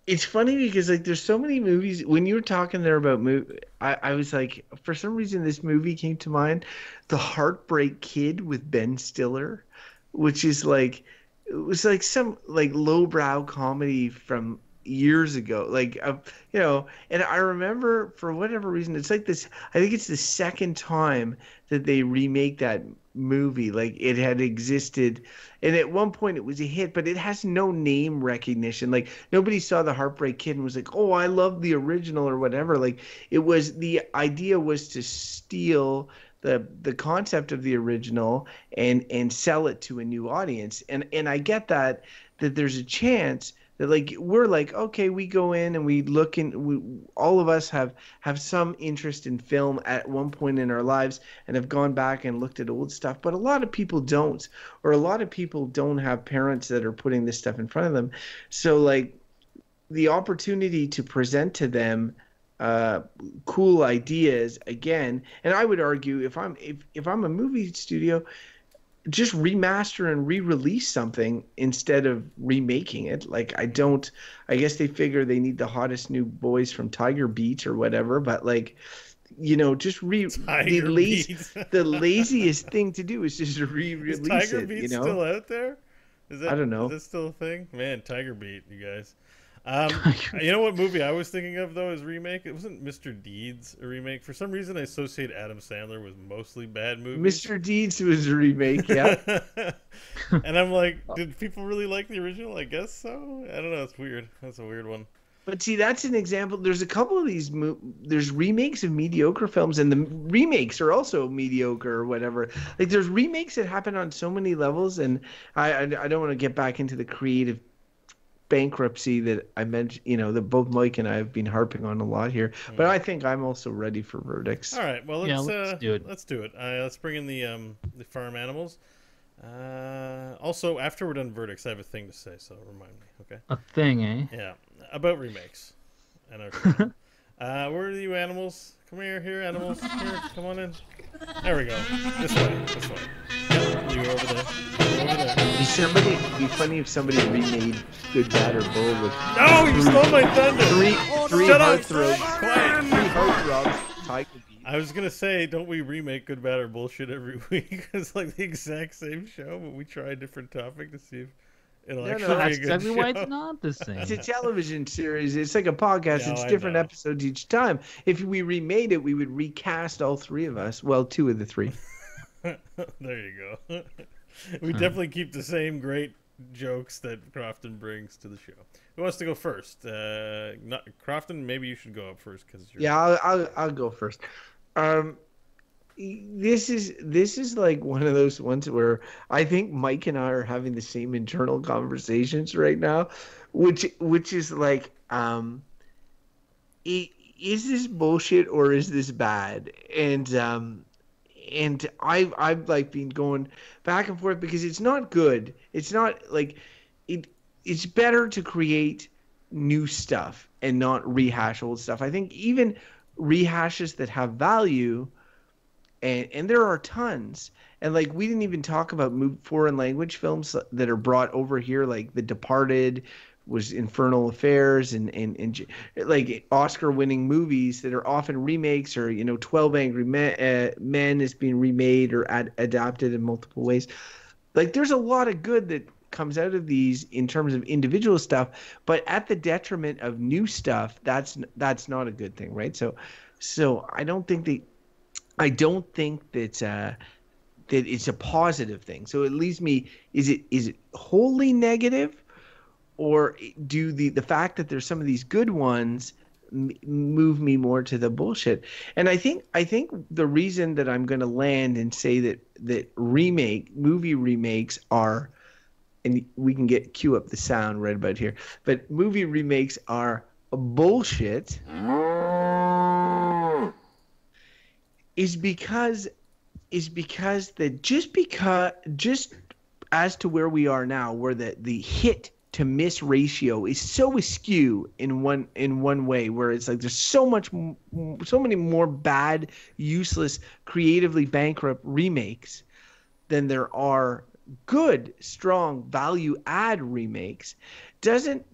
it's funny because like there's so many movies. When you were talking there about I was like, for some reason this movie came to mind, The Heartbreak Kid with Ben Stiller, which is like, it was like some like lowbrow comedy from years ago, like and I remember for whatever reason it's like this. I think it's the second time that they remake that movie. Like, it had existed, and at one point it was a hit, but it has no name recognition. Like, nobody saw The Heartbreak Kid and was like, oh, I love the original or whatever. Like, the idea was to steal the concept of the original and sell it to a new audience. And I get that there's a chance that, like, we're like, okay, we go in and we look, and all of us have some interest in film at one point in our lives and have gone back and looked at old stuff. But a lot of people don't, or a lot of people don't have parents that are putting this stuff in front of them. So, like, the opportunity to present to them cool ideas again. And I would argue, if I'm a movie studio, just remaster and re-release something instead of remaking it. Like, I guess they figure they need the hottest new boys from Tiger Beat or whatever, but like, just the laziest thing to do is just re-release it. Is Tiger Beat still out there? I don't know. Is that still a thing? Man, Tiger Beat, you guys. You know what movie I was thinking of, though, is remake? It wasn't Mr. Deeds a remake. For some reason, I associate Adam Sandler with mostly bad movies. Mr. Deeds was a remake, yeah. And I'm like, did people really like the original? I guess so. I don't know. It's weird. That's a weird one. But see, that's an example. There's a couple of these. There's remakes of mediocre films, and the remakes are also mediocre or whatever. Like, there's remakes that happen on so many levels, and I don't want to get back into the creative bankruptcy that I mentioned, that both Mike and I have been harping on a lot here. But I think I'm also ready for verdicts. All right, well, let's do it. Let's do it. Let's bring in the farm animals. Also, after we're done verdicts, I have a thing to say, so remind me, okay? A thing, eh? Yeah, about remakes. And where are you animals? Come here, animals. Here, come on in. There we go. This way. Yep, you over there. It'd be funny if somebody remade Good, Bad, or Bull with. No, you stole my thunder. Three heartthrobs. Three heartthrobs. Tiger Beat. I was gonna say, don't we remake Good, Bad, or Bullshit every week? It's like the exact same show, but we try a different topic to see It'll No, actually no, be a That's good exactly show. why it's not the same. It's a television series. It's like a podcast. No, It's I different know. episodes each time. If we remade it, we would recast all three of us. Well, two of the three. There you go. We definitely keep the same great jokes that Crofton brings to the show. Who wants to go first? Crofton, maybe you should go up first because you're. Yeah, I'll go first. This is like one of those ones where I think Mike and I are having the same internal conversations right now, which is like, is this bullshit or is this bad? And I've like been going back and forth because it's not good. It's not like it's better to create new stuff and not rehash old stuff. I think even rehashes that have value, and there are tons. And like we didn't even talk about foreign language films that are brought over here, like The Departed was Infernal Affairs, and like Oscar-winning movies that are often remakes, or 12 Angry Men is being remade or adapted in multiple ways. Like there's a lot of good that comes out of these in terms of individual stuff, but at the detriment of new stuff, that's not a good thing, right? So I don't think that it's a positive thing. So it leaves me, is it wholly negative, or do the fact that there's some of these good ones move me more to the bullshit? And I think the reason that I'm going to land and say that movie remakes are, and we can cue up the sound right about here, but movie remakes are bullshit, is because that just as to where we are now, where the hit to miss ratio is so askew in one way, where it's like there's so many more bad, useless, creatively bankrupt remakes than there are good, strong, value add remakes, doesn't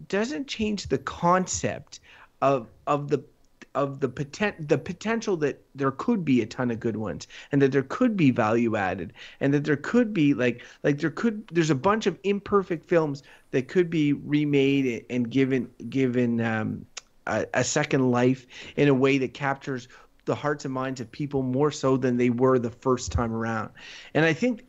change the concept of the potential that there could be a ton of good ones, and that there could be value added, and that there could be there's a bunch of imperfect films that could be remade and given a second life in a way that captures the hearts and minds of people more so than they were the first time around. And I think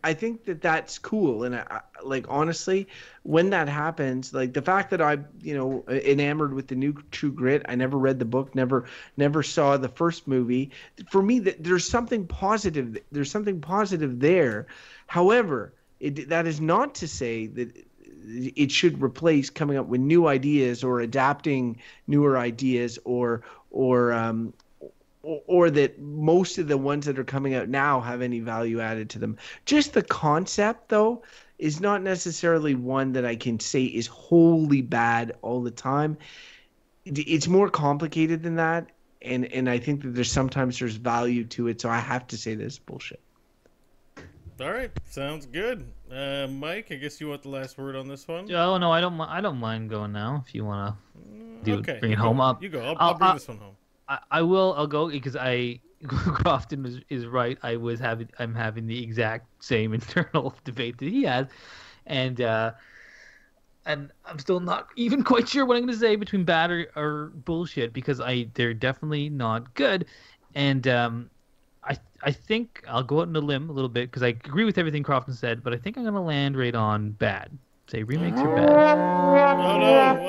that that's cool. And I like, honestly, when that happens, like the fact that I'm, enamored with the new True Grit, I never read the book, never saw the first movie. For me, there's something positive. There's something positive there. However, that is not to say that it should replace coming up with new ideas or adapting newer ideas or that most of the ones that are coming out now have any value added to them. Just the concept, though, is not necessarily one that I can say is wholly bad all the time. It's more complicated than that, and I think that sometimes there's value to it, so I have to say this bullshit. All right, sounds good. Mike, I guess you want the last word on this one? Oh no, I don't mind going now if you want to bring it home. You go. I'll bring this one home. I'll go because Crofton is right. I'm having the exact same internal debate that he has, and I'm still not even quite sure what I'm going to say between bad or bullshit, because they're definitely not good, and I think I'll go out on a limb a little bit because I agree with everything Crofton said, but I think I'm going to land right on bad. Say remakes are bad. Oh no!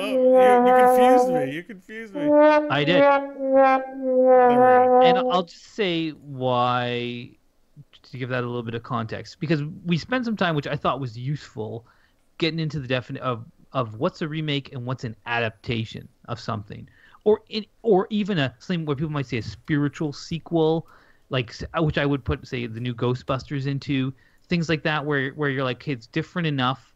Well, you confused me. I did. And I'll just say why, to give that a little bit of context, because we spent some time, which I thought was useful, getting into the definition of what's a remake and what's an adaptation of something, or even something where people might say a spiritual sequel, like, which I would put, say, the new Ghostbusters into, things like that, where you're like, hey, it's different enough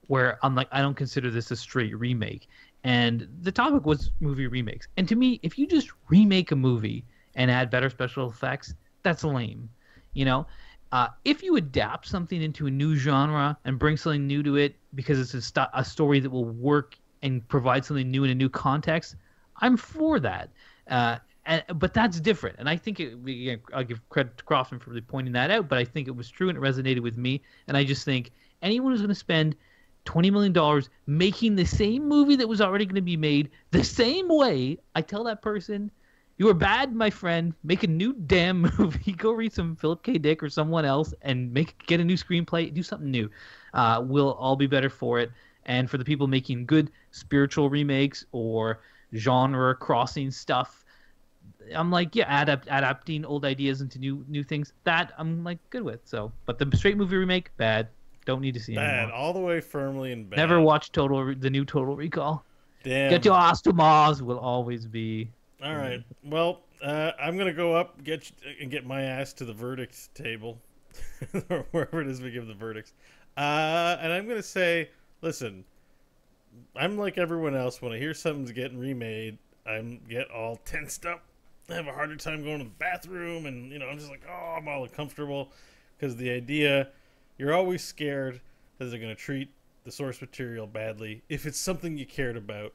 where I'm like, I don't consider this a straight remake. And the topic was movie remakes. And to me, if you just remake a movie and add better special effects, that's lame. If you adapt something into a new genre and bring something new to it because it's a story that will work and provide something new in a new context, I'm for that. But that's different. And I think I'll give credit to Crofton for really pointing that out, but I think it was true and it resonated with me. And I just think anyone who's going to spend $20 million making the same movie that was already going to be made the same way. I tell that person, you are bad, my friend. Make a new damn movie. Go read some Philip K. Dick or someone else and get a new screenplay. Do something new. We'll all be better for it. And for the people making good spiritual remakes or genre crossing stuff, I'm like, yeah, adapting old ideas into new things. That I'm like good with. So, but the straight movie remake, bad. Don't need to see bad anymore. All the way firmly in bad. Never watch the new Total Recall. Damn. Get your ass to Mars will always be. All right. Well, I'm gonna go up and get my ass to the verdict table, or wherever it is we give the verdicts. And I'm gonna say, listen, I'm like everyone else. When I hear something's getting remade, I get all tensed up. I have a harder time going to the bathroom, and I'm just like, oh, I'm all uncomfortable because the idea. You're always scared that they're going to treat the source material badly if it's something you cared about,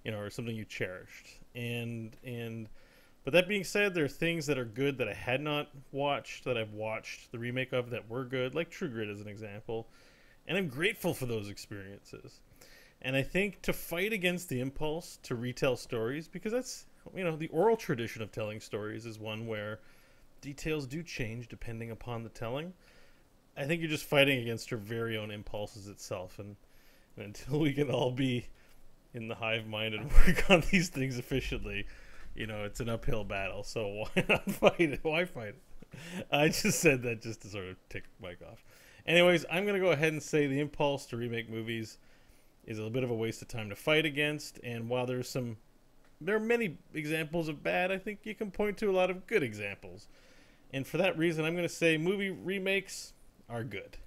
or something you cherished. But that being said, there are things that are good that I had not watched that I've watched the remake of that were good, like True Grit as an example, and I'm grateful for those experiences. And I think to fight against the impulse to retell stories, because that's the oral tradition of telling stories is one where details do change depending upon the telling. I think you're just fighting against your very own impulses itself, and until we can all be in the hive mind and work on these things efficiently, it's an uphill battle. So why not fight it? Why fight it? I just said that just to sort of tick the mic off. Anyways, I'm going to go ahead and say the impulse to remake movies is a bit of a waste of time to fight against, and while there are many examples of bad, I think you can point to a lot of good examples. And for that reason, I'm going to say movie remakes are good.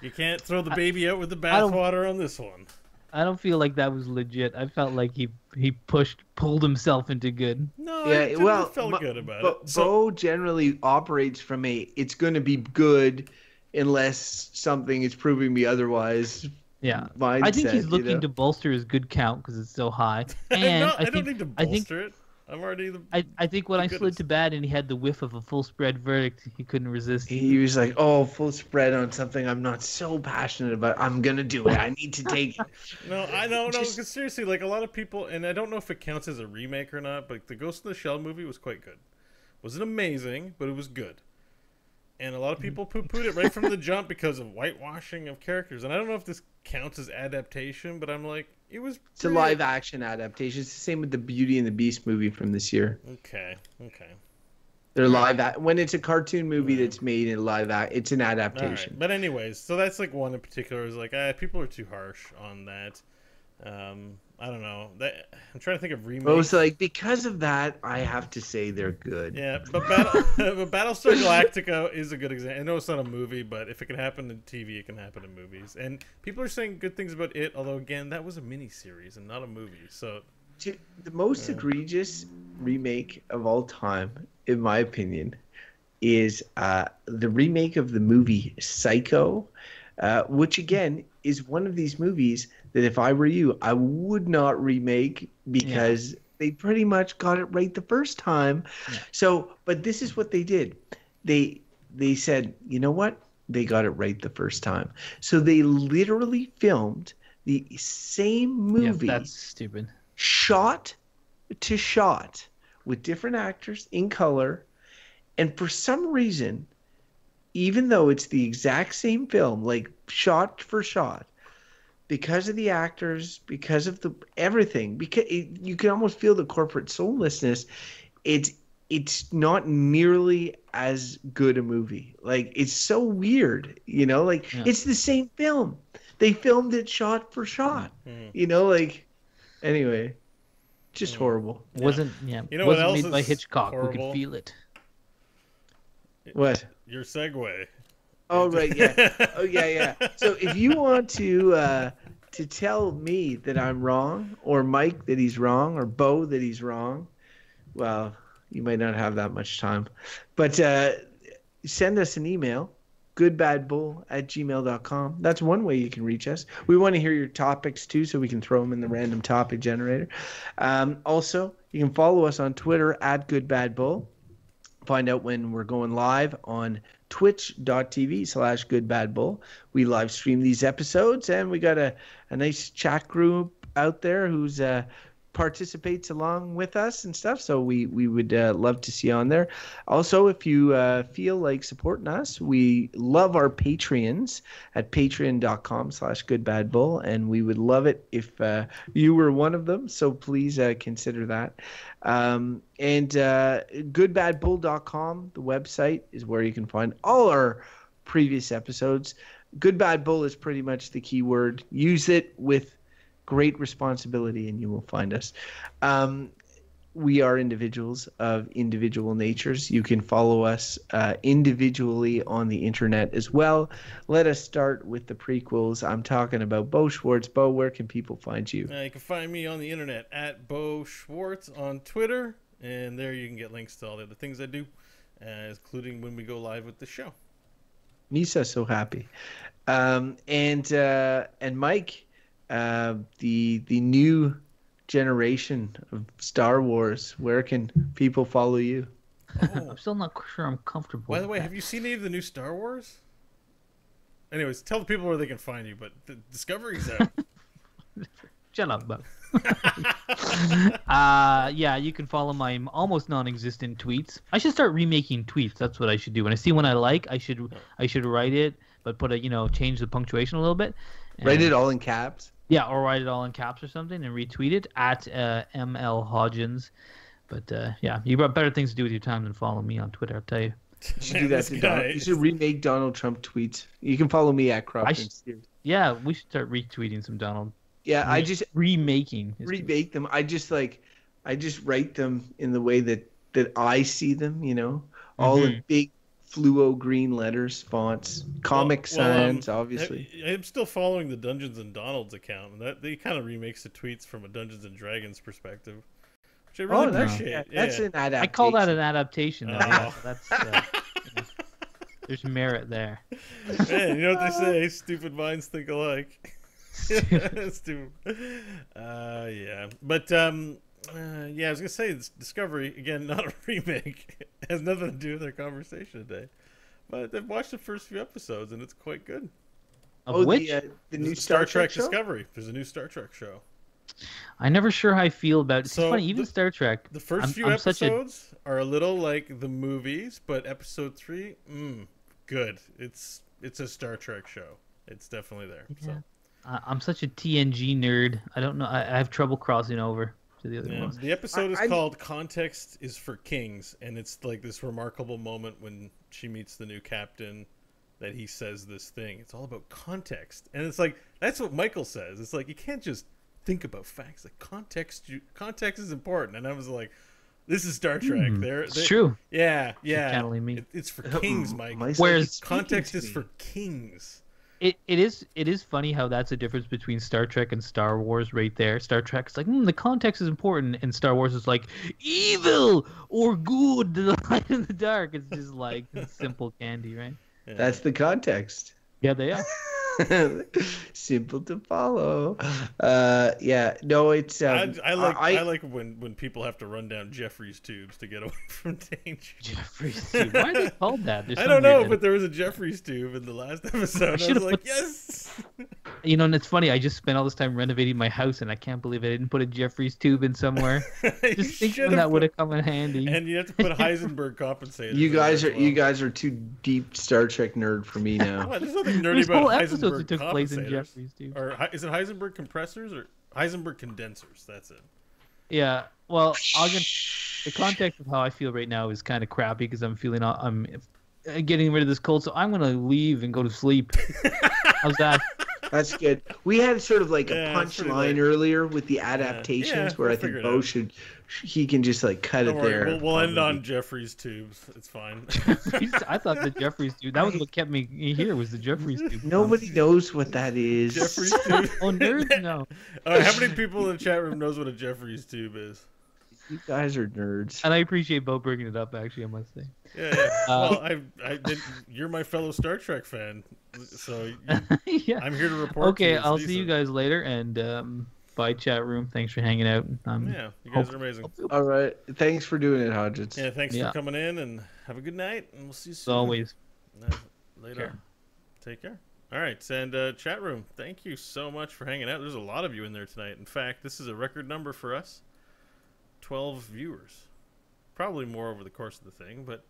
You can't throw the baby out with the bathwater on this one. I don't feel like that was legit. I felt like he pulled himself into good. No, I felt good about it. Bo generally operates from it's going to be good unless something is proving me otherwise. Yeah, mindset, I think he's looking to bolster his good count because it's so high. And I don't need to bolster it. I'm already I think when I slid to bad and he had the whiff of a full spread verdict, he couldn't resist. He was like, "Oh, full spread on something I'm not so passionate about. I'm gonna do it. I need to take it." No, I know, because seriously, like a lot of people, and I don't know if it counts as a remake or not, but the Ghost in the Shell movie was quite good. Wasn't amazing, but it was good. And a lot of people poo-pooed it right from the jump because of whitewashing of characters. And I don't know if this counts as adaptation, but I'm like, it's a live action adaptation. It's the same with the Beauty and the Beast movie from this year. Okay. They're when it's a cartoon movie that's made in live it's an adaptation. Right. But anyways, so that's like one in particular is like, people are too harsh on that. I don't know. I'm trying to think of remakes. Well, so like because of that, I have to say they're good. Yeah, but Battlestar Galactica is a good example. I know it's not a movie, but if it can happen in TV, it can happen in movies. And people are saying good things about it, although again, that was a miniseries and not a movie. So the most egregious remake of all time, in my opinion, is the remake of the movie Psycho, which again is one of these movies that if I were you, I would not remake because they pretty much got it right the first time. Yeah. So, but this is what they did. They said, you know what? They got it right the first time. So they literally filmed the same movie. Yeah, that's stupid. Shot to shot with different actors in color. And for some reason, even though it's the exact same film, like shot for shot, because of the actors, because of the everything, because you can almost feel the corporate soullessness. It's not nearly as good a movie. Like it's so weird, it's the same film. They filmed it shot for shot, anyway, just horrible. Wasn't what else made by Hitchcock. Horrible? We could feel it. What? Your segue. Oh right, yeah. Oh yeah. So if you want to tell me that I'm wrong, or Mike that he's wrong, or Bo that he's wrong, well, you might not have that much time. But send us an email, goodbadbull@gmail.com. That's one way you can reach us. We want to hear your topics too, so we can throw them in the random topic generator. Also, you can follow us on Twitter @goodbadbull. Find out when we're going live on twitch.tv/goodbadbull. We live stream these episodes, and we got a nice chat group out there who's participates along with us and stuff, so we would love to see you on there. Also, if you feel like supporting us, we love our Patreons at patreon.com/goodbadbull, and we would love it if you were one of them, so please consider that. And goodbadbull.com, the website, is where you can find all our previous episodes. Good Bad Bull is pretty much the key word. Use it with great responsibility and you will find us. We are individuals of individual natures. You can follow us individually on the internet as well. Let us start with the prequels. I'm talking about Bo Schwartz. Bo, where can people find you? You can find me on the internet at Bo Schwartz on Twitter, and there you can get links to all the other things I do, including when we go live with the show. Misa, so happy. And Mike, the new generation of Star Wars, where can people follow you? I'm still not sure I'm comfortable. By the way, have you seen any of the new Star Wars? Anyways, tell the people where they can find you, but the Discovery's out. Shut up, Bo. Yeah, you can follow my almost non-existent tweets. I should start remaking tweets. That's what I should do. When I see one I like, I should write it, but put change the punctuation a little bit. Write it all in caps. Yeah, or write it all in caps or something and retweet it at ML Hodgins. But yeah, you've got better things to do with your time than follow me on Twitter, I'll tell you. You should do that to Donald. You should remake Donald Trump tweets. You can follow me at Crawford. Yeah, we should start retweeting some Donald. Yeah, I just remake them. I just write them in the way that I see them. All in big fluo green letters, fonts, Comic Sans, obviously. I'm still following the Dungeons and Donald's account, and that they kind of remakes the tweets from a Dungeons and Dragons perspective, which I really appreciate. That's an adaptation. I call that an adaptation. That's there's merit there. Man, you know what they say? Stupid minds think alike. Stupid. Yeah, but yeah, I was gonna say this Discovery again, not a remake. It has nothing to do with our conversation today. But I've watched the first few episodes and it's quite good. Which? The new Star Trek show? Discovery. There's a new Star Trek show. I'm never sure how I feel about it. It's funny, even Star Trek. The first few episodes are a little like the movies, but episode 3, good. It's a Star Trek show. It's definitely there. Yeah. So. I'm such a TNG nerd. I don't know. I have trouble crossing over to the other ones. The episode is called "Context is for Kings," and it's like this remarkable moment when she meets the new captain that he says this thing. It's all about context, and it's like that's what Michael says. It's like you can't just think about facts. Like context is important. And I was like, this is Star Trek. It's true. Yeah. It's for kings, Mike. Whereas context is for kings. It is funny how that's a difference between Star Trek and Star Wars right there. Star Trek's like, the context is important, and Star Wars is like, evil or good, the light and the dark. It's just like simple candy, right? Yeah. That's the context. Yeah, they are. Simple to follow. Yeah, no, it's. I like when people have to run down Jeffrey's tubes to get away from danger. Jeffrey's tube. Why are they called that? I don't know, but there was a Jeffrey's tube in the last episode. I was like, yes. And it's funny. I just spent all this time renovating my house, and I can't believe I didn't put a Jeffrey's tube in somewhere. Just thinking that would have come in handy. And you have to put Heisenberg compensator. You guys are too deep Star Trek nerd for me now. What? There's nothing nerdy about Heisenberg. That took place in Jeffrey's tube. Or is it Heisenberg compressors or Heisenberg condensers? That's it. Yeah. Well, the context of how I feel right now is kind of crappy because I'm getting rid of this cold, so I'm gonna leave and go to sleep. How's that? That's good. We had sort of like a punchline earlier with the adaptations where I think Bo he can just like cut it there. We'll end on Jeffrey's tubes. It's fine. I thought the Jeffrey's tube. That was what kept me here. Was the Jeffrey's tube? Nobody knows what that is. Jeffrey's tube. Oh, nerds know. How many people in the chat room knows what a Jeffrey's tube is? You guys are nerds. And I appreciate Bo bringing it up. Actually, I must say. Yeah. Well, you're my fellow Star Trek fan, so yeah. I'm here to report. Okay, I'll see you guys later, and bye, chat room. Thanks for hanging out. Yeah, you guys are amazing. All right, thanks for doing it, Hodgins. Yeah, thanks for coming in, and have a good night, and we'll see you soon. As always. Later. Take care. All right, and chat room, thank you so much for hanging out. There's a lot of you in there tonight. In fact, this is a record number for us. 12 viewers. Probably more over the course of the thing, but...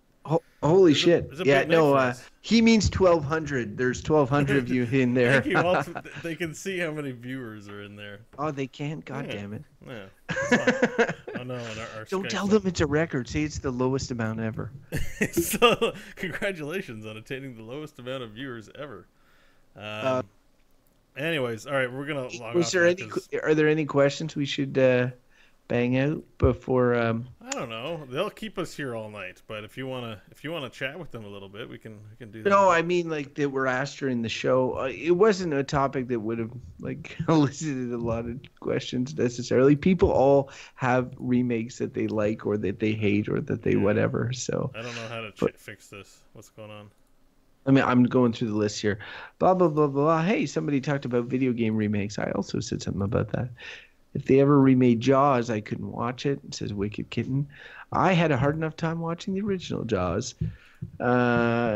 Holy shit. Yeah, no, he means 1,200. There's 1,200 of you in there. Thank you. Also, they can see how many viewers are in there. Oh, they can? God damn it. Yeah. Oh, no, our don't tell them it's a record. Say it's the lowest amount ever. So, congratulations on attaining the lowest amount of viewers ever. Anyways, all right, we're going to log off. Are there any questions we should bang out before I don't know. They'll keep us here all night, but if you wanna chat with them a little bit, we can do that. No, I mean like that were asked during the show. It wasn't a topic that would have like elicited a lot of questions necessarily. People all have remakes that they like or that they hate or that they whatever. So I don't know how to fix this. What's going on? I mean, I'm going through the list here. Blah blah blah blah. Hey, somebody talked about video game remakes. I also said something about that. If they ever remade Jaws, I couldn't watch it. It says Wicked Kitten. I had a hard enough time watching the original Jaws. Five-star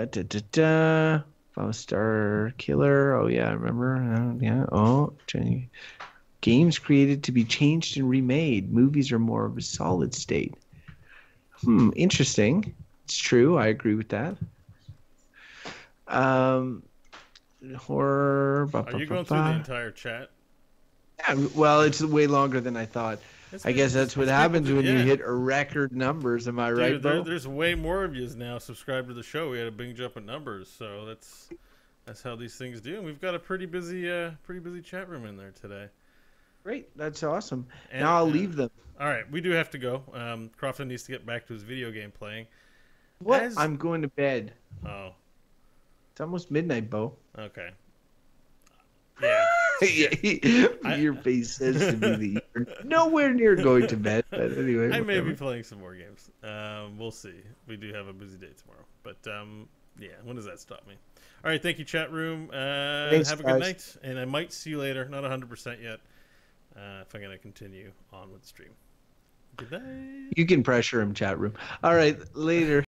Killer. Oh, yeah, I remember. Yeah. Oh, games created to be changed and remade. Movies are more of a solid state. Interesting. It's true. I agree with that. Horror. Are you going through the entire chat? Yeah, well, it's way longer than I thought. I guess that's what happens when you hit record numbers. Am I right, Bo? There's way more of you now subscribed to the show. We had a big jump in numbers, so that's how these things do. And we've got a pretty busy chat room in there today. Great, that's awesome. And, now I'll leave them. All right, we do have to go. Crofton needs to get back to his video game playing. What? I'm going to bed. Oh, it's almost midnight, Bo. Okay. Yeah. Your face says to me that you're nowhere near going to bed. But anyway, I may be playing some more games. We'll see. We do have a busy day tomorrow, but yeah. When does that stop me? All right. Thank you, chat room. Thanks, have a good night, and I might see you later. Not 100% yet. If I'm gonna continue on with the stream. Good night. You can pressure him, chat room. All right. Later.